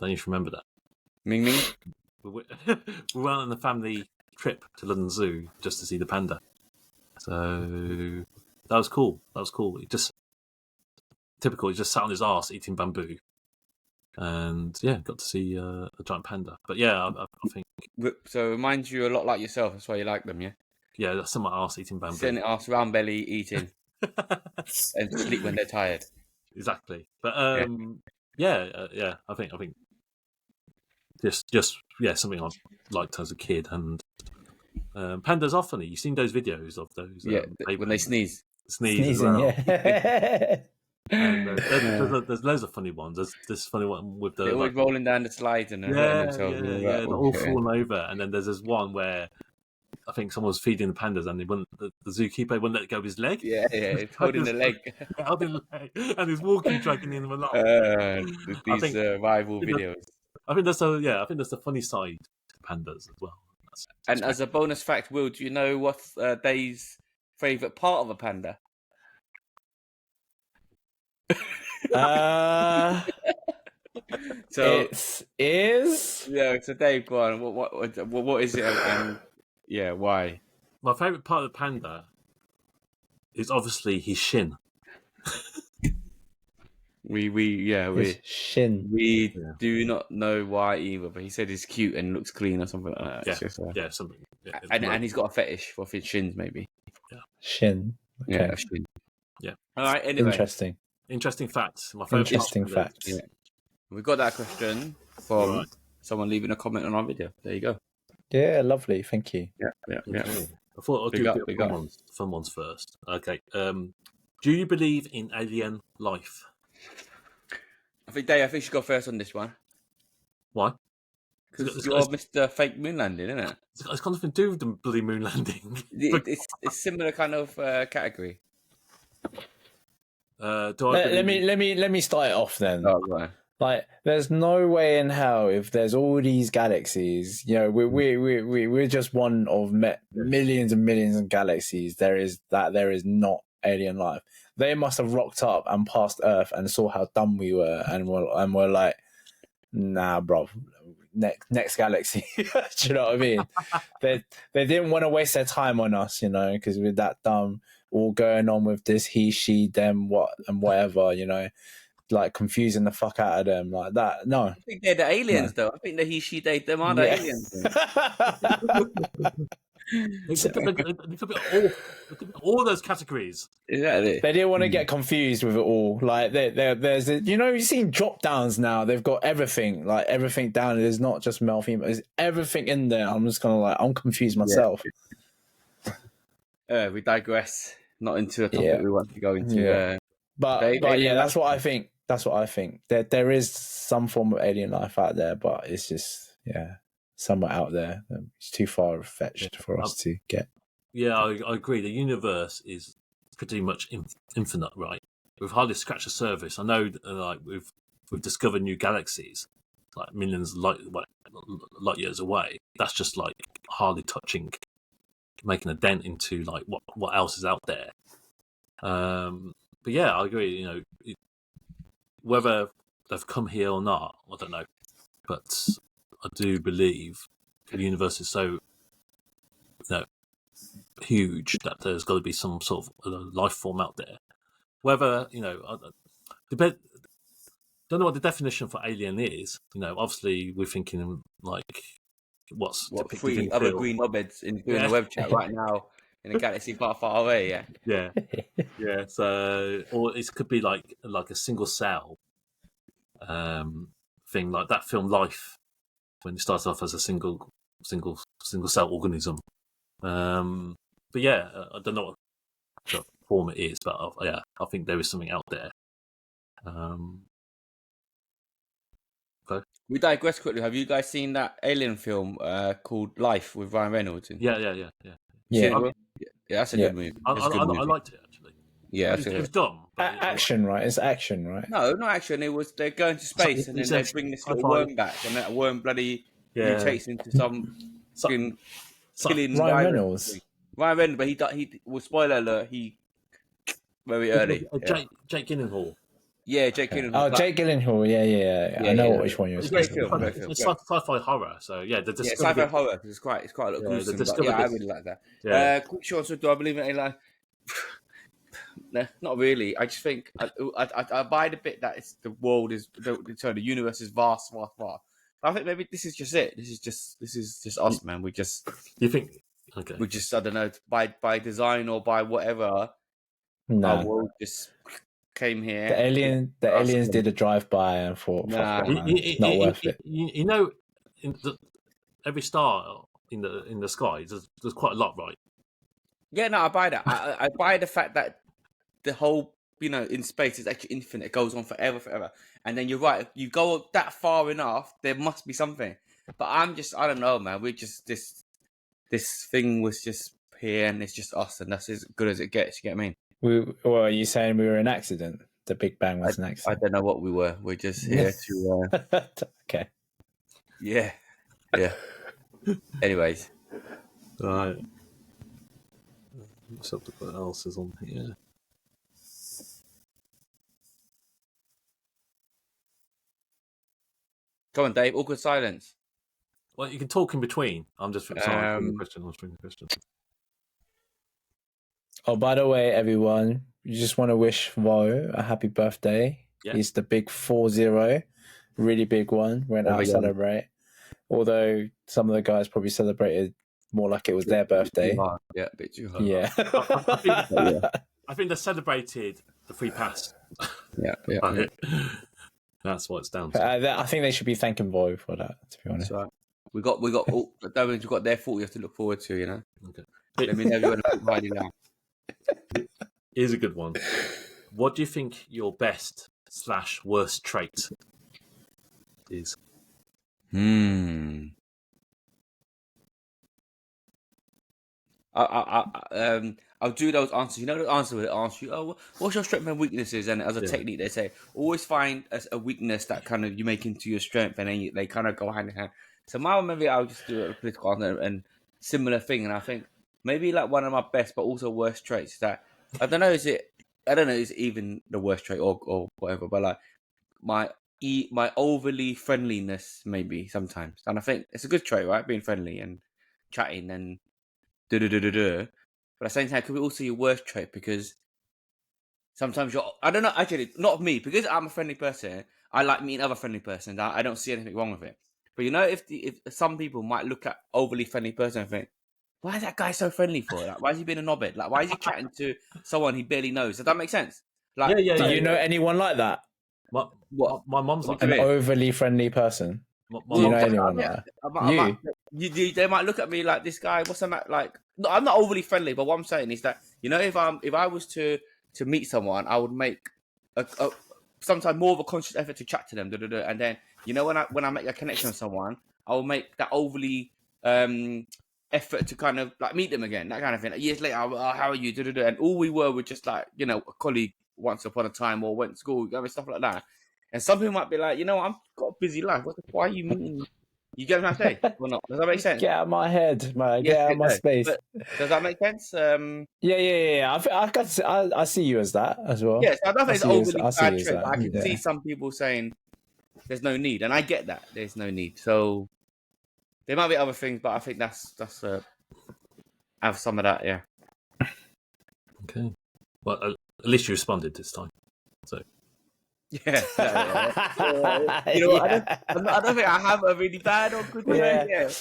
Don't know if you remember that. Ming Ming? We went on a family trip to London Zoo just to see the panda. So that was cool. It just sat on his arse eating bamboo. And yeah, got to see a giant panda. But yeah, I think. So it reminds you a lot like yourself. That's why you like them, yeah? Yeah, that's some arse eating bamboo. Sitting arse round belly eating, and sleep when they're tired. Exactly. But yeah. I think just something I liked as a kid, and pandas are funny. You've seen those videos of those? When they sneeze. Sneezing, yeah. And there's loads of funny ones. There's this funny one with they're always rolling down the slides and hurting themselves. They're all falling over. And then there's this one where I think someone was feeding the pandas, and the zookeeper wouldn't let go of his leg. Yeah, it's holding the leg. Holding the leg, and he's walking, dragging in them along. These rival videos. I think that's the funny side to pandas as well. And as a bonus fact, Will, do you know what's Dave's favourite part of a panda? So it is. Yeah, so Dave, go on. What is it? And yeah, why? My favourite part of the panda is obviously his shin. His shin. We do not know why either, but he said he's cute and looks clean or something like that. Something. Yeah, and he's got a fetish for his shins, maybe. Yeah. Shin. Okay. Yeah, shin. Yeah. All right. Anyway. Interesting facts. My favourite interesting facts. Yeah. We got that question from someone leaving a comment on our video. There you go. Yeah, lovely. Thank you. Yeah. I thought I'd do fun ones first. Okay. Do you believe in alien life? I think Dave, you should go first on this one. Why? Because you're Mr. Fake Moon Landing, isn't it? It's got nothing to do with the bloody moon landing. It's similar kind of category. Let me start it off then. Oh, right. Like, there's no way in hell if there's all these galaxies. You know, we're just one of millions and millions of galaxies. There is not alien life. They must have rocked up and passed Earth and saw how dumb we were, and we're like, nah, bro. Next galaxy. Do you know what I mean? They didn't want to waste their time on us, you know, because we're that dumb. All going on with this he, she, them, what, and whatever, you know, like confusing the fuck out of them like that. No, I think they're the aliens, though. I think the he, she, they, them are the aliens. It could be all those categories. Exactly. They didn't want to get confused with it all. Like there's you know, you've seen drop downs now. They've got everything, like everything down. There's not just male, female. There's everything in there. I'm just kind of like, I'm confused myself. We digress. Not into a topic we want to go into. Yeah. But yeah, that's what I think. That's what I think. There is some form of alien life out there, but it's just somewhere out there. It's too far fetched for us to get. Yeah, I agree. The universe is pretty much infinite, right? We've hardly scratched the surface. I know, like we've discovered new galaxies, like millions light years away. That's just like hardly touching, making a dent into like what else is out there. But yeah, I agree. You know, whether they've come here or not, I don't know. But I do believe the universe is so, huge that there's got to be some sort of life form out there. Whether, don't know what the definition for alien is. You know, obviously we're thinking like what 3 other green knobheads doing a web chat right now in a galaxy far, far away. Yeah. So, or it could be like a single cell thing, like that film Life, when it starts off as a single cell organism. But yeah, I don't know what form it is, but I think there is something out there. Okay. We digress quickly. Have you guys seen that alien film called Life with Ryan Reynolds? Yeah. Yeah, that's a good movie. I liked it actually. Yeah, it was dumb. Action, right? It's action, right? No, not action. They're going to space and then they bring this little worm back, and that worm bloody mutates into some killing Ryan Reynolds. Ryan Reynolds, but he was, spoiler alert, he very early. Jake Gyllenhaal. Yeah, Jake Gyllenhaal. Oh, Jake Gyllenhaal. Yeah. I know which one you're saying. It's sci-fi horror, so yeah. Sci-fi horror. It's quite a lot of gruesome. But I really like that. Yeah. Quick short. So do I believe in alien? No, not really. I just think I buy the bit that it's the world is the universe is vast. I think maybe this is just it. This is just us, man. We just. You think? Okay. We just, I don't know, by design or by whatever. No. Our world just came here. The aliens did a drive-by and thought, not worth it. You know, every star in the sky, there's quite a lot, right? Yeah, no, I buy that. I buy the fact that the whole, in space is actually infinite. It goes on forever. And then you're right. If you go that far enough, there must be something. But I don't know, man. We're just this thing was just here, and it's just us, and that's as good as it gets. You get what I mean? Are you saying we were an accident? The Big Bang was an accident. I don't know what we were. We're just here to. Okay. Yeah. Anyways. Right. Let's have a look what else is on here. Come on, Dave. Awkward silence. Well, you can talk in between. I'm just sorry. Question. Oh, by the way, everyone, you just want to wish Vo a happy birthday. Yeah. He's the big 40, really big one. Went out to celebrate. Although some of the guys probably celebrated more like it was their birthday. Yeah, a bit too hard. Yeah. I think they celebrated the free pass. Yeah. That's what it's down to. I think they should be thanking Vo for that, to be honest. Right. We got we've got their 40 to look forward to, Okay. Let me know if you want to provide it now. Here's a good one. What do you think your best/worst trait is? I'll do those answers. You know, the answer will ask you, "Oh, what's your strength and weaknesses?" And as a technique, they say always find a weakness that kind of you make into your strength, and then they kind of go hand in hand. So maybe I'll just do a political answer and similar thing. And I think maybe like one of my best, but also worst traits is that I don't know. Is it even the worst trait or whatever? But like my overly friendliness maybe sometimes, and I think it's a good trait, right? Being friendly and chatting and do. But at the same time, it could be also your worst trait because sometimes I don't know, actually, not me, because I'm a friendly person, I like meeting other friendly persons. I don't see anything wrong with it. But you know, if some people might look at overly friendly person and think, why is that guy so friendly for? Like, why is he being a knobhead? Like, why is he chatting to someone he barely knows? Does that make sense? Like, do you know anyone like that? What? What? My mom's like An overly friendly person. My Do you know mom's anyone like that? They might look at me like, this guy, what's that like? No, I'm not overly friendly, but what I'm saying is that, you know, if I was to meet someone, I would make a sometimes more of a conscious effort to chat to them, and then, you know, when I make a connection with someone, I will make that overly effort to kind of like meet them again, that kind of thing. Like, years later, how are you? And all we were just like, you know, a colleague once upon a time, or went to school, stuff like that. And some people might be like, you know, I've got a busy life. Why are you meeting? You get what I'm saying or not? Does that make sense? Get out of my head, man. Get out of my space. But does that make sense? Yeah. I see you as that as well. Yes, I don't think it's overly bad trait. I can see Yeah. some people saying there's no need, and I get that there's no need. So there might be other things, but I think that's have some of that. Yeah. Okay. Well, at least you responded this time. So. Yeah. You know, Yeah. I don't think I have a really bad or good trait. Yeah.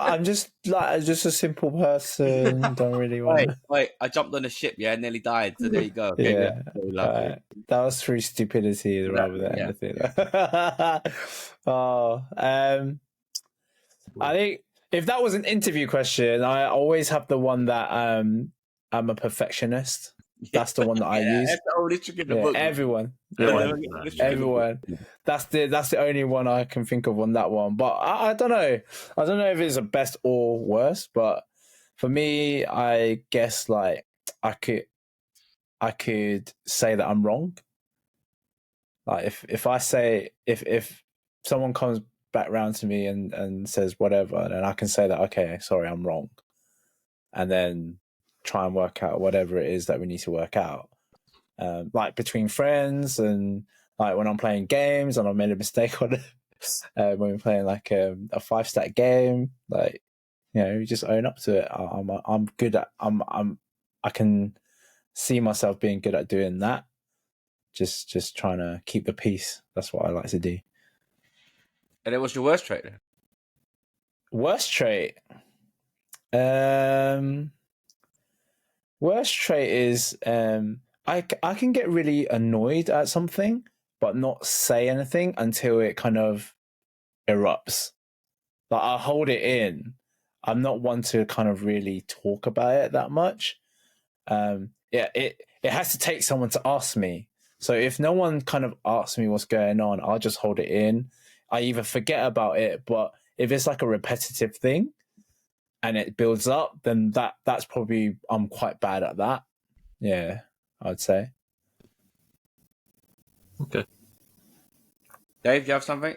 I'm just a simple person. Don't really want. Wait! I jumped on a ship. Yeah, nearly died. So there you go. Okay, Yeah. That was through stupidity rather than anything. I think if that was an interview question, I always have the one that I'm a perfectionist. That's the one that I use. That's the only trick in the book. Everyone. Everyone. That's the only one I can think of on that one. But I don't know. I don't know if it's a best or worst. But for me, I guess like I could say that I'm wrong. Like if I say if someone comes back round to me and says whatever, then I can say that, okay, sorry, I'm wrong, and then try and work out whatever it is that we need to work out. Like between friends, and like when I'm playing games and I made a mistake on it, when we're playing like a 5-stack game, like, you know, you just own up to it. I'm good at I can see myself being good at doing that. Just trying to keep the peace. That's what I like to do. And it was your worst trait then? Worst trait. Worst trait is I can get really annoyed at something but not say anything until it kind of erupts. Like, I hold it in. I'm not one to kind of really talk about it that much. It has to take someone to ask me. So if no one kind of asks me what's going on, I'll just hold it in. I either forget about it, but if it's like a repetitive thing and it builds up, then that's probably, I'm quite bad at that. Yeah, I'd say. Okay. Dave, do you have something?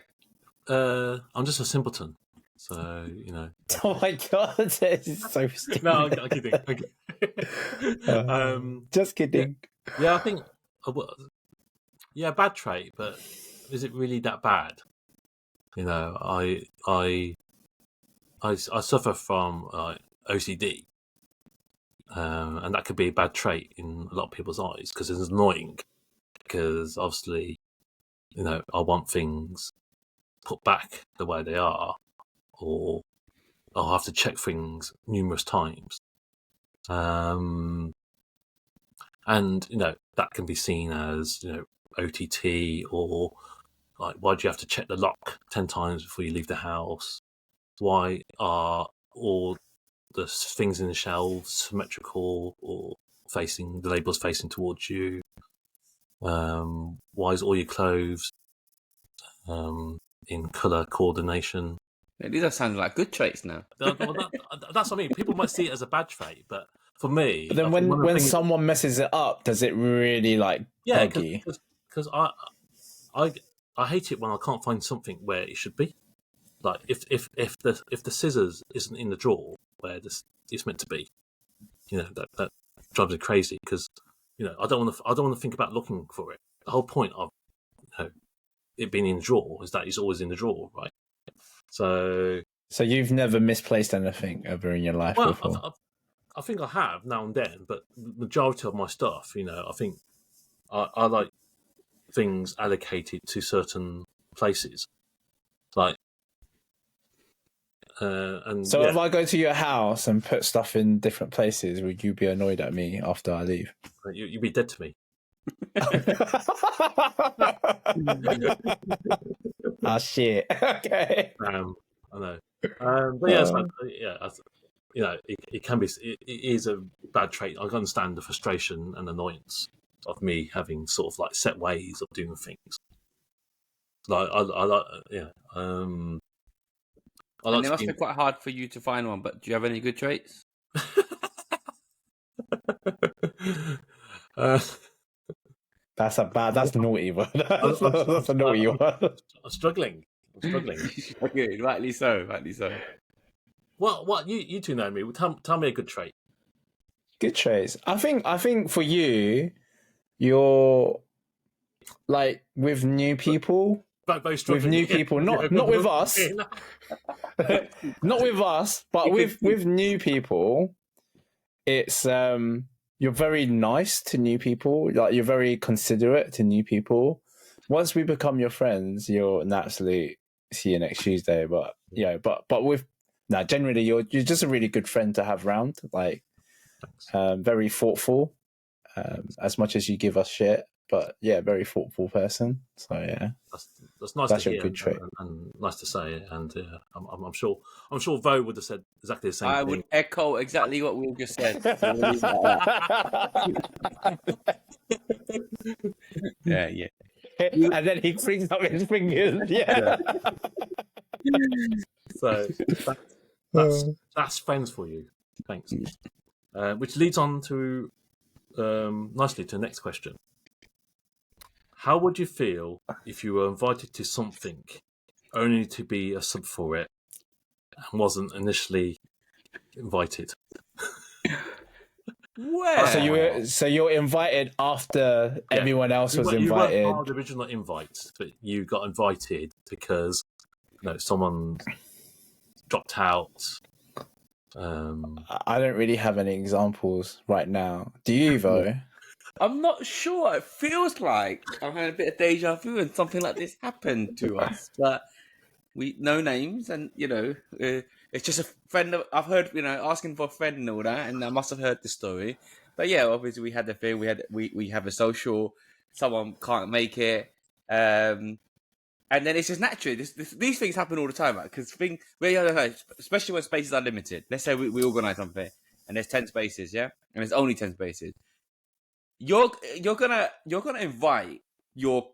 I'm just a simpleton. So, you know. Oh my God, this is so stupid. No, I'm kidding. Just kidding. Yeah, I think, bad trait, but is it really that bad? You know, I suffer from OCD, and that could be a bad trait in a lot of people's eyes because it's annoying. Because obviously, you know, I want things put back the way they are, or I'll have to check things numerous times. And you know, that can be seen as, you know, OTT, or like, why do you have to check the lock 10 times before you leave the house? Why are all the things in the shelves symmetrical or facing, the labels facing towards you? Why is all your clothes in colour coordination? Yeah, these are sounding like good traits now. That's what I mean. People might see it as a bad trait, but for me. But then when someone messes it up, does it really like bug you? Because I hate it when I can't find something where it should be. Like if the scissors isn't in the drawer where it's meant to be, that drives me crazy because I don't want to think about looking for it. The whole point of it being in the drawer is that it's always in the drawer, right? So you've never misplaced anything ever in your life before? I think I have now and then, but the majority of my stuff, I think I like things allocated to certain places, like. If I go to your house and put stuff in different places, would you be annoyed at me after I leave? You'd be dead to me. Ah, shit. Okay. I know. But yeah, it can be. It is a bad trait. I can understand the frustration and annoyance of me having sort of like set ways of doing things. Like I like, yeah. And it must be quite hard for you to find one, but do you have any good traits? That's a naughty one. That's a naughty one. I'm struggling. Okay, rightly so. What you two know me? Tell me a good trait. Good traits. I think for you, you're like with new people. With new people, not with us, not with us, but with new people, it's you're very nice to new people. Like you're very considerate to new people. Once we become your friends, you'll naturally see you next Tuesday. But generally you're just a really good friend to have around. Like very thoughtful, as much as you give us shit. But yeah, very thoughtful person. So yeah, that's nice. That's to hear, a good trait, and nice to say. And I'm sure Vo would have said exactly the same. I would echo exactly what we just said. Yeah. And then he brings up his fingers. Yeah. So that's friends for you. Thanks. Which leads on to nicely to the next question. How would you feel if you were invited to something only to be a sub for it and wasn't initially invited? Well, so you're invited after everyone else was invited. You weren't part of the original invite, but you got invited because someone dropped out. I don't really have any examples right now. Do you, Vo? I'm not sure. It feels like I'm having a bit of deja vu and something like this happened to us. But we no names, and it's just a friend that I've heard, asking for a friend and all that, and I must have heard the story. But yeah, obviously we had the thing. We have a social. Someone can't make it, and then it's just natural. These things happen all the time, right? Because especially when spaces are limited. Let's say we organise something, and there's 10 spaces, yeah, and there's only 10 spaces. You're gonna invite your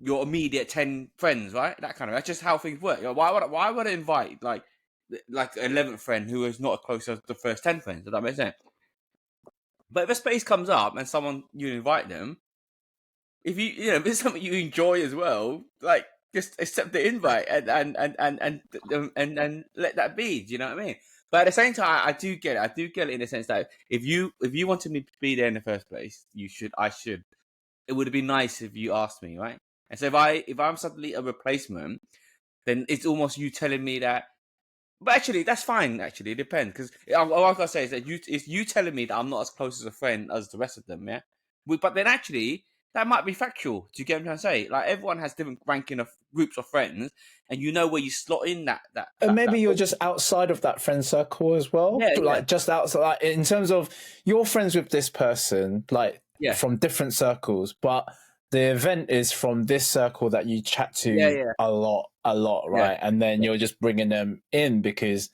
immediate 10 friends, right? That's just how things work. Why would I invite like 11th friend who is not as close as the first 10 friends? Does that make sense? But if a space comes up and you invite them, if if it's something you enjoy as well, like just accept the invite and let that be. Do you know what I mean? But at the same time, I do get it in the sense that if you wanted me to be there in the first place, I should. It would have been nice if you asked me, right? And so if I'm suddenly a replacement, then it's almost you telling me that. But actually, that's fine. Actually, it depends because all I gotta say is that it's you telling me that I'm not as close as a friend as the rest of them, yeah. But then actually, that might be factual. Do you get what I'm trying to say? Like everyone has different ranking of groups of friends, and you know where you slot in that. And maybe you're just outside of that friend circle as well. Yeah, like just outside. Like, in terms of you're friends with this person, from different circles, but the event is from this circle that you chat to a lot, right? Yeah. And then you're just bringing them in because,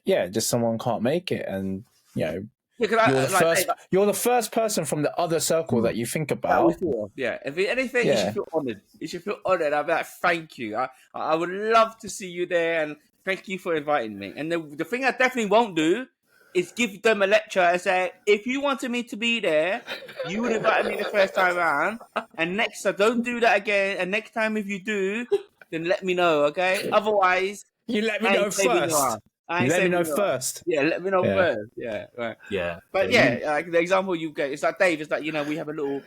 just someone can't make it, and you're the first person from the other circle that you think about. If anything, you should feel honoured. You should feel honoured. I'll be like, thank you. I would love to see you there, and thank you for inviting me. And the thing I definitely won't do is give them a lecture and say, if you wanted me to be there, you would invite me the first time around, and next time don't do that again. And next time if you do, then let me know, okay? Otherwise, You let me I know ain't saving your first. ass. I You ain't let me saving know your ass. first. Yeah, let me know Yeah. first. Yeah, right. Yeah. But yeah, like the example you get, it's like Dave. It's like we have a little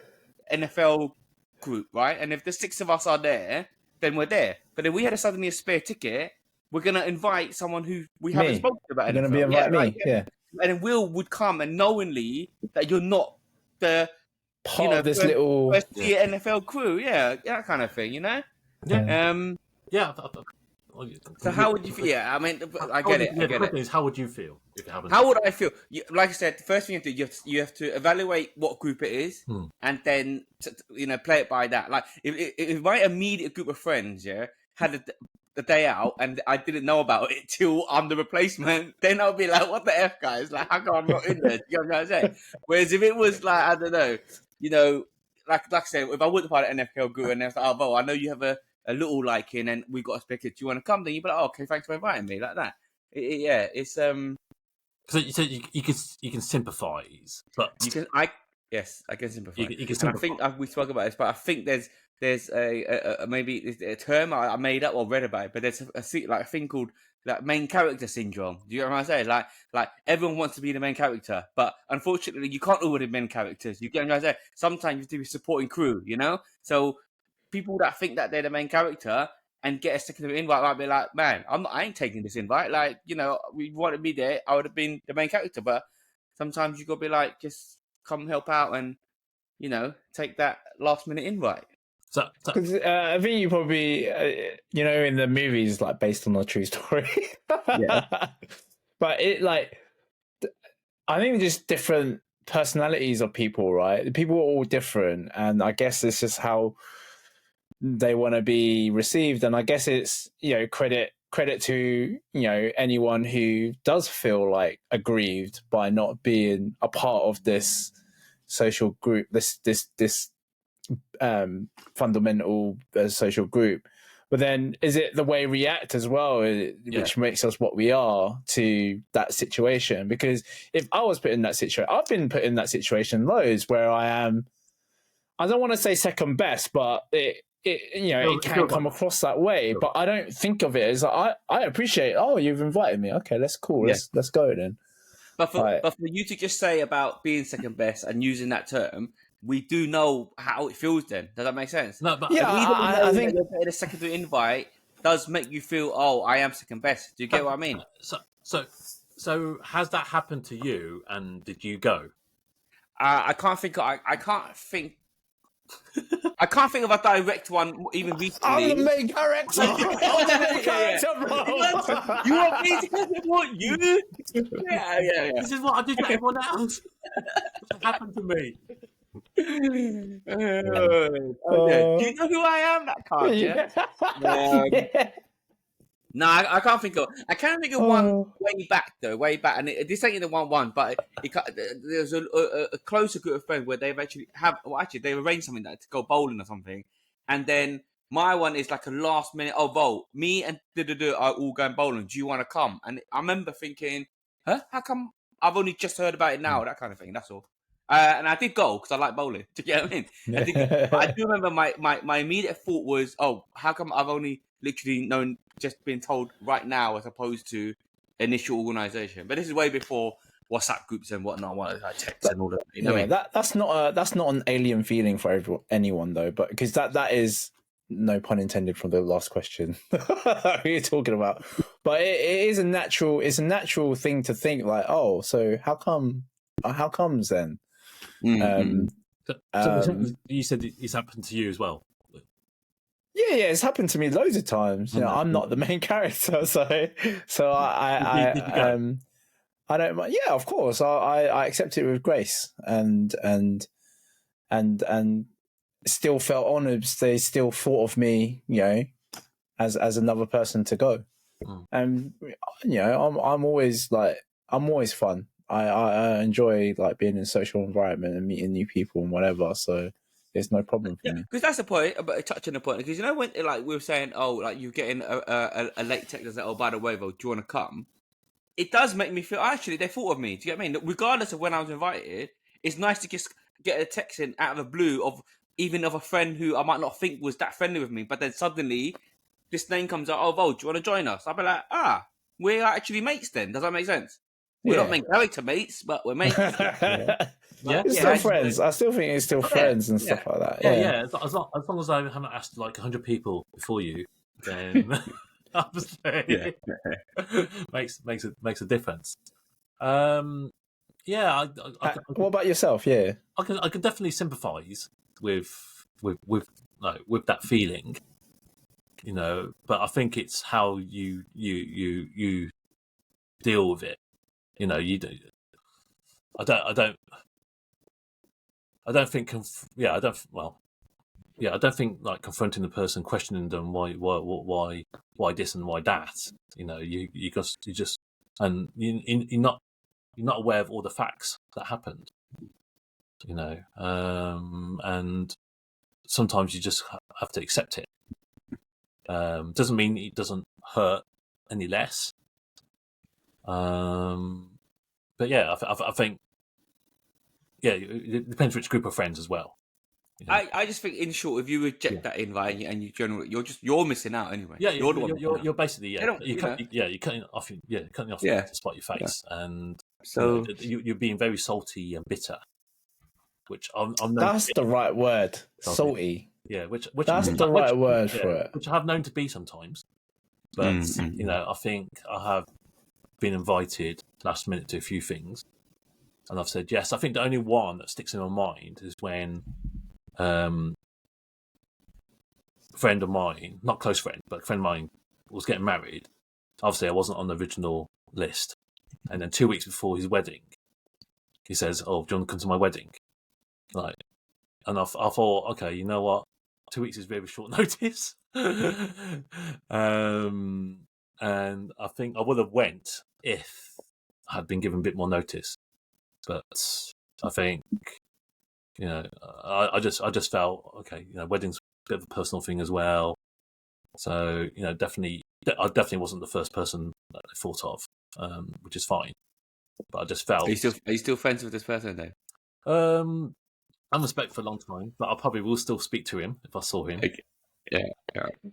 NFL group, right? And if the 6 of us are there, then we're there. But if we had suddenly a spare ticket, we're gonna invite someone who we haven't Me. spoken to about You're NFL. gonna be invite me. Right? Yeah. And then Will would come and knowingly that you're not the Part of this first, little. first year NFL crew. Yeah, that kind of thing. Yeah. Yeah. So how would you feel? Yeah, I mean, I get it. The question is, how would you feel if it happened? How would I feel? Like I said, the first thing you have to evaluate what group it is, and then play it by that. Like if my immediate group of friends, had the day out and I didn't know about it till I'm the replacement, then I'll be like, "What the f, guys? Like, how come I'm not in there?" You know what I'm saying? Whereas if it was like, I don't know, like I said, if I would have had an NFL group and they was like, "Oh, well, I know you have a little liking and we got a spec. Do you want to come?" Then you'd be like, "Oh, okay, thanks for inviting me," like that. It's So you can sympathise, but you can. I can sympathise. You can and I think we spoke about this, but I think there's a maybe a term I made up or read about it, but there's a thing called like main character syndrome. Do you know what I'm saying? Like everyone wants to be the main character, but unfortunately you can't all be the main characters. You get what I'm saying? Sometimes you have to be supporting crew, So people that think that they're the main character and get a second invite might be like, "Man, I ain't taking this invite. Like, we wanted me there. I would have been the main character." But sometimes you gotta be like, just come help out and take that last minute invite. So I think you probably, in the movies, like based on a true story. Yeah. But I think just different personalities of people, right? People are all different, and I guess it's just how they want to be received. And I guess it's credit to anyone who does feel like aggrieved by not being a part of this social group, this fundamental social group. But then is it the way we react as well, which makes us what we are to that situation? Because if I was put in that situation, I've been put in that situation loads where I don't want to say second best, but it can come across that way. But I don't think of it as I appreciate, oh, you've invited me. Okay, that's cool. Yeah. Let's go then. But for you to just say about being second best and using that term, we do know how it feels then. Does that make sense? No, but I think the secondary invite does make you feel, oh, I am second best. Do you get what I mean? So has that happened to you, and did you go? I can't think of a direct one even recently. I'm the main character. You want me to support you? Yeah. This is what I did to everyone else. It happened to me. Do you know who I am? That card, yeah. No, I can't think of. I can't think of one way back, and this ain't the one. But there's a closer group of friends where they've they've arranged something to go bowling or something, and then my one is like a last minute. Oh, vote me and are all going bowling. Do you want to come? And I remember thinking, huh? How come I've only just heard about it now? That kind of thing. That's all. And I did go because I like bowling. Do you get what I mean? I do remember my immediate thought was, oh, how come I've only literally just been told right now as opposed to initial organisation? But this is way before WhatsApp groups and whatnot, like texts and all that. You know what I mean? That's not an alien feeling for anyone though, but because that is, no pun intended from the last question who you're talking about. But it is a natural thing to think like, oh, so how comes then? So you said it's happened to you as well. Yeah, it's happened to me loads of times. I'm not the main character, so I don't. Yeah, of course, I accept it with grace, and still felt honoured. They still thought of me, as another person to go. And I'm always fun. I enjoy like being in a social environment and meeting new people and whatever. So there's no problem for me. Because that's the point, but touching the point. Because when like we were saying, oh, like you're getting a late text that says, oh, by the way, though, do you want to come? it does make me feel. Actually, they thought of me. Do you get what I mean? Regardless of when I was invited, it's nice to just get a text in out of the blue of even of a friend who I might not think was that friendly with me, but then suddenly this name comes out. Oh, Vol, do you want to join us? I'll be like, we're actually mates. Then does that make sense? We're not main character mates, but we're mates. It's still friends. I still think it's still friends and stuff like that. Yeah. As long as I haven't asked like 100 people before you, then obviously makes a difference. What about yourself? Yeah, I can definitely sympathise with that feeling, but I think it's how you deal with it. You do. I don't think I don't think like confronting the person, questioning them why this and why that. You just and you're not aware of all the facts that happened. And sometimes you just have to accept it. Doesn't mean it doesn't hurt any less. But yeah, I think it depends which group of friends as well. I just think, in short, if you reject that invite and you generally, you're missing out anyway. Yeah, you're the one. You're basically you're cutting off. Cutting off to spite your face, and so you're being very salty and bitter. Which I'm that's the right word, salty. Yeah, which that's the right word for it. Which I have known to be sometimes, but I think I have been invited last minute to a few things, and I've said yes. I think the only one that sticks in my mind is when a friend of mine, not close friend, but a friend of mine, was getting married. Obviously, I wasn't on the original list, and then 2 weeks before his wedding, he says, "Oh, do you want to come to my wedding?" And I thought, okay, you know what? 2 weeks is very short notice. And I think I would have went if I had been given a bit more notice. But I think, I just felt, okay, wedding's a bit of a personal thing as well. So, I definitely wasn't the first person that I thought of, which is fine. But I just felt... Are you still friends with this person, Dave? I'm respect for a long time, but I probably will still speak to him if I saw him. Okay. Yeah.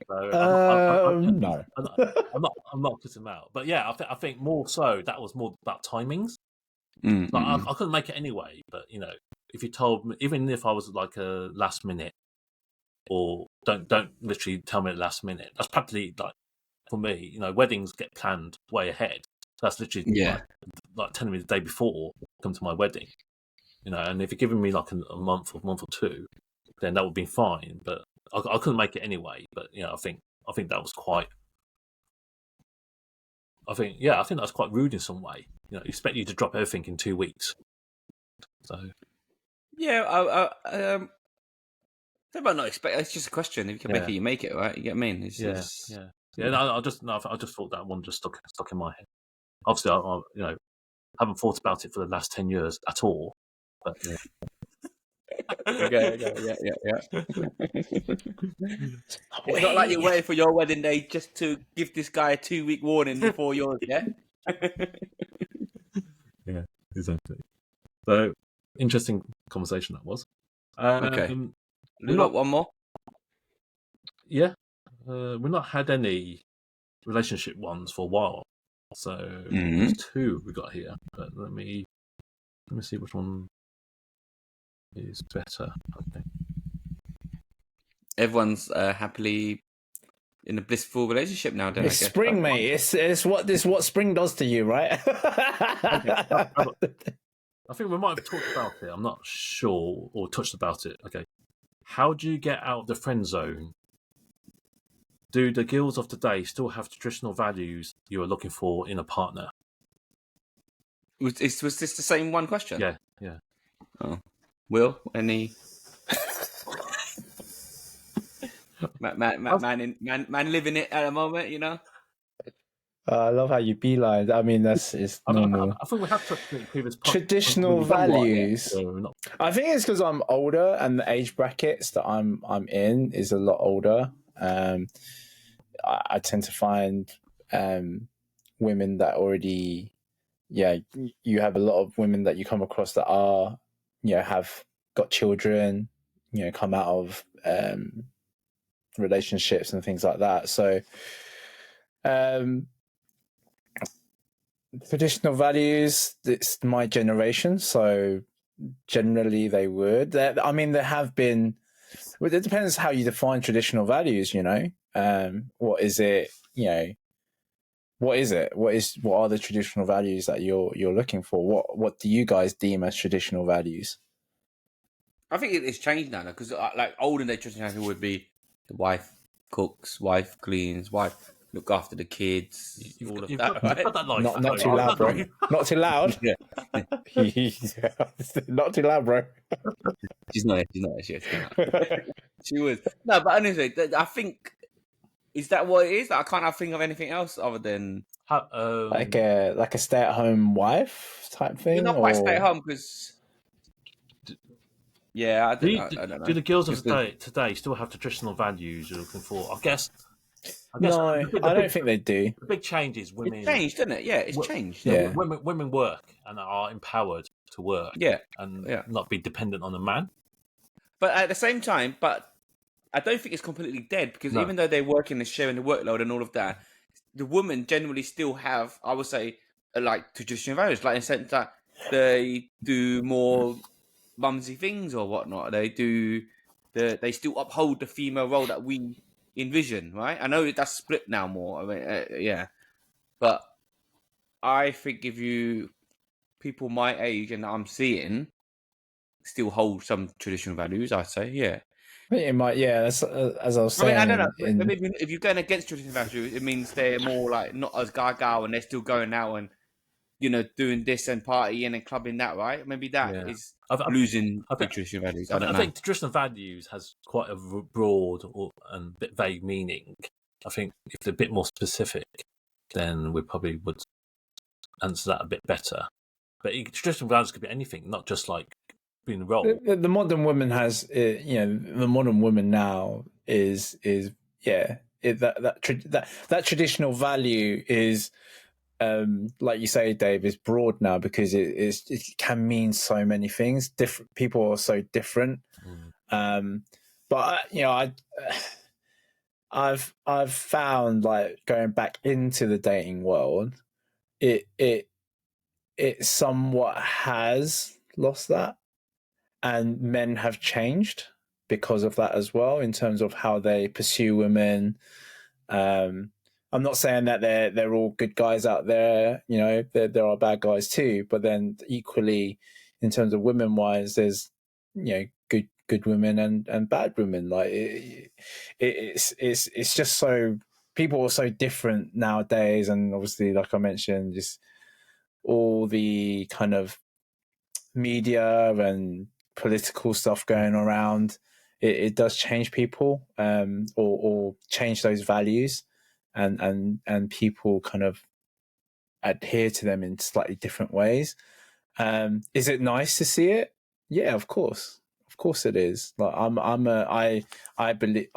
So no, I'm not putting him out. But yeah, I think more so that was more about timings. I couldn't make it anyway. But if you told me, even if I was like a last minute, or don't literally tell me at last minute. That's practically like for me. Weddings get planned way ahead. So that's literally like telling me the day before come to my wedding. And if you're giving me like a month or two, then that would be fine. But I couldn't make it anyway. But I think that was quite. I think that's quite rude in some way. Expect you to drop everything in 2 weeks. So. Yeah, I might not expect. It's just a question. If you can make it, you make it, right? You get what I mean? I just thought that one just stuck in my head. Obviously, I haven't thought about it for the last 10 years at all. But, yeah. It's not like you're waiting for your wedding day just to give this guy a 2-week warning before yours, yeah? Yeah, exactly. So, interesting conversation that was. Okay. We got one more? Yeah. We've not had any relationship ones for a while. So, there's 2 we got here. But let me see which one is better. Okay. Everyone's happily in a blissful relationship now. Then it's spring, mate. It's what spring does to you, right? I think we might have talked about it. I'm not sure, or touched about it. Okay. How do you get out of the friend zone? Do the girls of today still have traditional values you are looking for in a partner? Was this the same one question? Yeah. Oh, Will, any man living it at the moment, I love how you beeline. I mean, it's normal. I think we have touched on previous traditional values. I think it's because I'm older and the age brackets that I'm in is a lot older. I tend to find women that already you have a lot of women that you come across that are, have got children, come out of relationships and things like that. So traditional values, it's my generation, so generally they would. I mean, there have been. Well, it depends how you define traditional values. What is it? What is it? What are the traditional values that you're looking for? What do you guys deem as traditional values? I think it's changed now because like older day traditional values would be the wife cooks, wife cleans, wife look after the kids, all of that. Right? Got that life. Not too loud, bro. Not too loud. Yeah. Not too loud, bro. She's not. She was no, but anyway, I think is that what it is? I can't think of anything else other than like a stay-at-home wife type thing. You're not quite stay at home because. Yeah, I don't know. Do the girls of today still have traditional values you're looking for? I guess no, I don't think they do. The big change is women. It's changed, isn't it? Yeah, it's changed. Yeah. Women work and are empowered to work. Yeah. And not be dependent on a man. But at the same time, I don't think it's completely dead because even though they're working and sharing the workload and all of that, the women generally still have, I would say, like traditional values, like in the sense that they do more mumsy things or whatnot. They still uphold the female role that we envision, right? I know that's split now more. I mean, but I think if you people my age and I'm seeing still hold some traditional values, I'd say, yeah. It might, That's, as I was saying. I mean, I don't know. Maybe if you're going against traditional values, it means they're more like not as gaga and they're still going out and doing this and partying and clubbing that, right? Maybe that is losing traditional values. I think traditional values has quite a broad and bit vague meaning. I think if they're a bit more specific, then we probably would answer that a bit better. But traditional values could be anything, not just like being a role. The modern woman has, the modern woman now is that traditional value is. Like you say, Dave, is broad now because it can mean so many things. Different people are so different. But I've found, like, going back into the dating world, it somewhat has lost that, and men have changed because of that as well in terms of how they pursue women. I'm not saying that they're all good guys out there. There are bad guys too. But then equally, in terms of women wise, there's good women and bad women. Like it's just so people are so different nowadays, and obviously, like I mentioned, just all the kind of media and political stuff going around. It does change people, or change those values. And people kind of adhere to them in slightly different ways. Is it nice to see it? Yeah, of course it is. Like I believe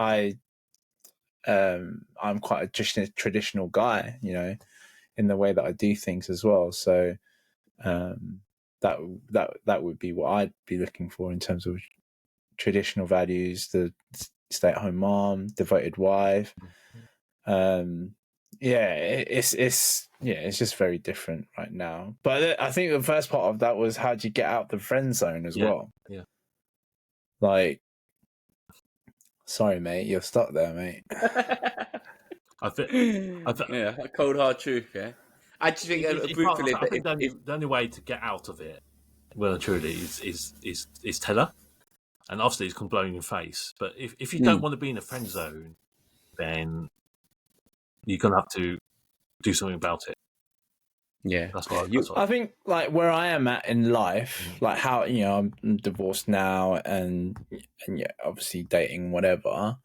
I'm quite a traditional guy, in the way that I do things as well. So that would be what I'd be looking for in terms of traditional values: the stay-at-home mom, devoted wife. It's just very different right now. But I think the first part of that was, how do you get out the friend zone as well? Yeah. Like, sorry, mate, you're stuck there, mate. A cold hard truth. Yeah, I just think briefly. I think the only way to get out of it, well and truly, is tell her, and obviously it's going to blow in your face. But if you don't want to be in a friend zone, then you're going to have to do something about it. Yeah, that's what I think. Like, where I am at in life, like how I'm divorced now, and obviously dating, whatever.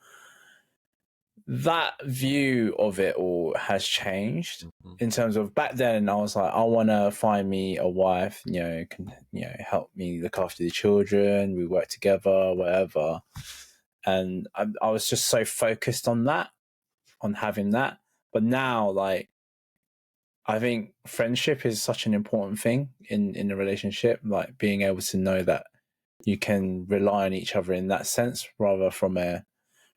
That view of it all has changed in terms of, back then I was like, I want to find me a wife, can help me look after the children, we work together, whatever. And I was just so focused on that, on having that. But now, like, I think friendship is such an important thing in a relationship, like being able to know that you can rely on each other in that sense, rather from a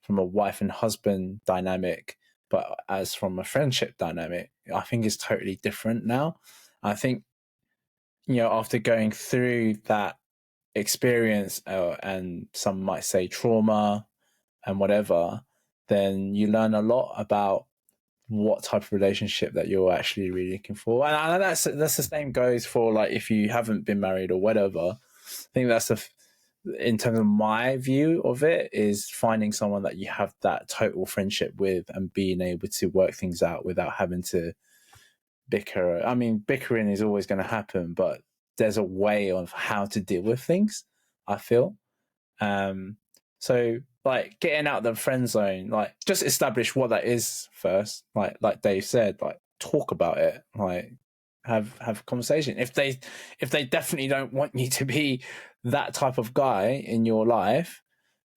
wife and husband dynamic, but as from a friendship dynamic, I think is totally different now. I think, after going through that experience, and some might say trauma and whatever, then you learn a lot about what type of relationship that you're actually really looking for. And that's the same goes for, like, if you haven't been married or whatever. I think that's in terms of my view of it, is finding someone that you have that total friendship with and being able to work things out without having to bicker. I mean, bickering is always going to happen, but there's a way of how to deal with things, I feel. So, like, getting out the friend zone, like, just establish what that is first. Like Dave said, like, talk about it, like, have a conversation. If they definitely don't want you to be that type of guy in your life,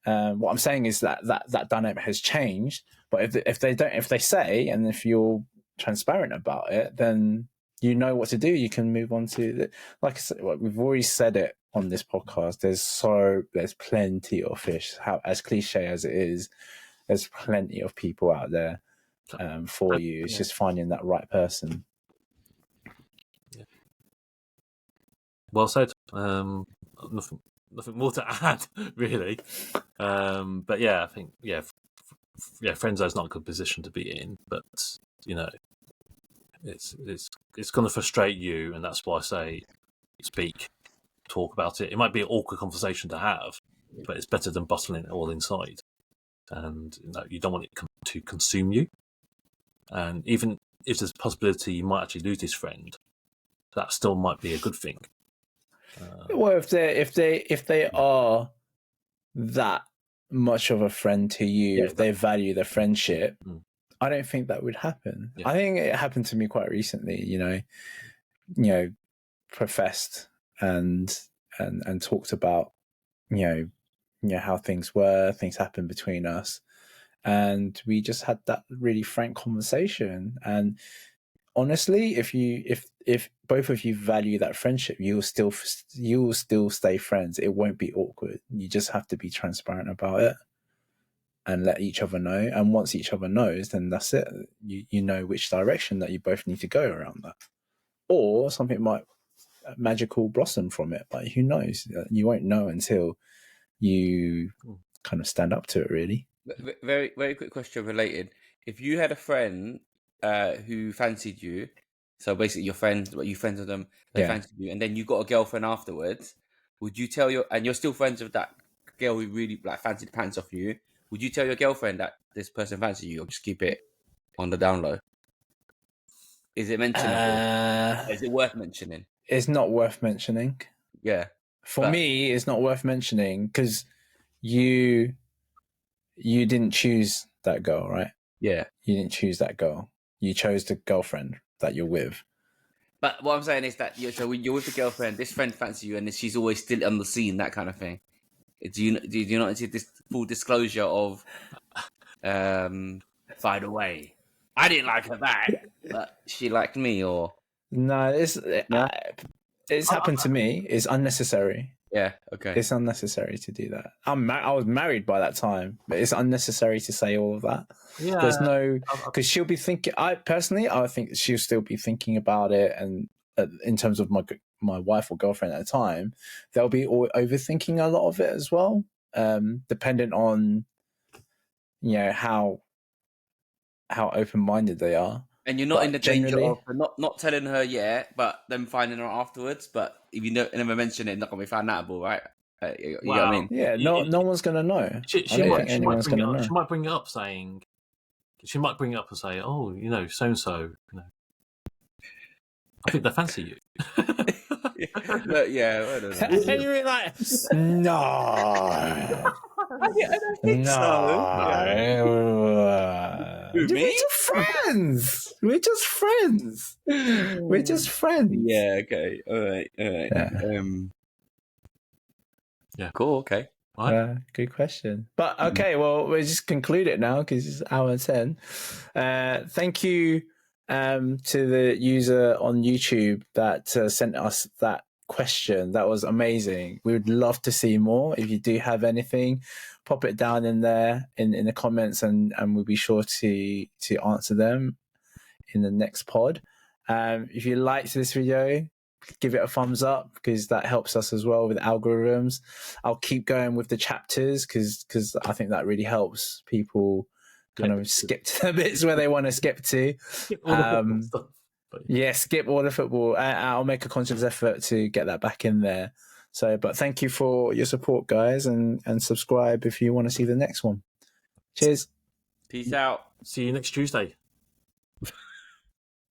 what I'm saying is that dynamic has changed. But if they say, and if you're transparent about it, then you know what to do. You can move on to like I said, we've already said it on this podcast. There's plenty of fish. As cliche as it is, there's plenty of people out there for you. It's just finding that right person. Yeah. Well said. Nothing more to add, really. But yeah, I think Friendzone's not a good position to be in. But it's going to frustrate you, and that's why I say speak, talk about it. It might be an awkward conversation to have, but it's better than bottling it all inside. And you don't want it to consume you. And even if there's a possibility you might actually lose this friend, that still might be a good thing. Well, if they are that much of a friend to you, if they value the friendship, I don't think that would happen. Yeah. I think it happened to me quite recently. Professed and talked about how things happened between us, and we just had that really frank conversation. And honestly, if both of you value that friendship, you will still stay friends. It won't be awkward. You just have to be transparent about it and let each other know. And once each other knows, then that's it. You know which direction that you both need to go around that. Or something might magical blossom from it, but who knows? You won't know until you kind of stand up to it, really. Very, very quick question related. If you had a friend who fancied you, so basically you friends with them, they fancied you, and then you got a girlfriend afterwards, would you tell and you're still friends with that girl who really fancied the pants off you, would you tell your girlfriend that this person fancies you, or just keep it on the down low? Is it mentionable? Is it worth mentioning? It's not worth mentioning. Yeah. For me, it's not worth mentioning because you didn't choose that girl, right? Yeah. You didn't choose that girl. You chose the girlfriend that you're with. But what I'm saying is that when you're with the girlfriend, this friend fancies you, and she's always still on the scene, that kind of thing. Do you not see this full disclosure of, by the way, I didn't like her back, but she liked me, or no? It's happened to me. It's unnecessary. Yeah, okay. It's unnecessary to do that. I was married by that time, but it's unnecessary to say all of that. Yeah, there's no, because she'll be thinking. I think she'll still be thinking about it, and in terms of my wife or girlfriend at the time, they'll be overthinking a lot of it as well, dependent on how open-minded they are. And you're not in the danger of not telling her yet, but them finding her afterwards. But if you never mention it, it's not gonna be found outable, right? You know what I mean? Yeah, no one's gonna know. She might bring it up, saying, she might bring it up and say, "Oh, so and so, I think they fancy you." But yeah, I don't know. And you're like, no, I don't think so. We're just friends. We're just friends. Yeah. Okay. All right. Yeah. Yeah. Cool. Okay. Good question. But okay, well, we'll just conclude it now because it's hour 10. Thank you to the user on YouTube that sent us that question. That was amazing. We would love to see more. If you do have anything, pop it down in there in the comments, and we'll be sure to answer them in the next pod. If you liked this video, give it a thumbs up, because that helps us as well with algorithms. I'll keep going with the chapters because I think that really helps people kind of skip to the bits where they want to skip to. Skip all the football stuff. Yeah, skip all the football. I'll make a conscious effort to get that back in there. So, but thank you for your support, guys, and subscribe if you want to see the next one. Cheers. Peace out. See you next Tuesday.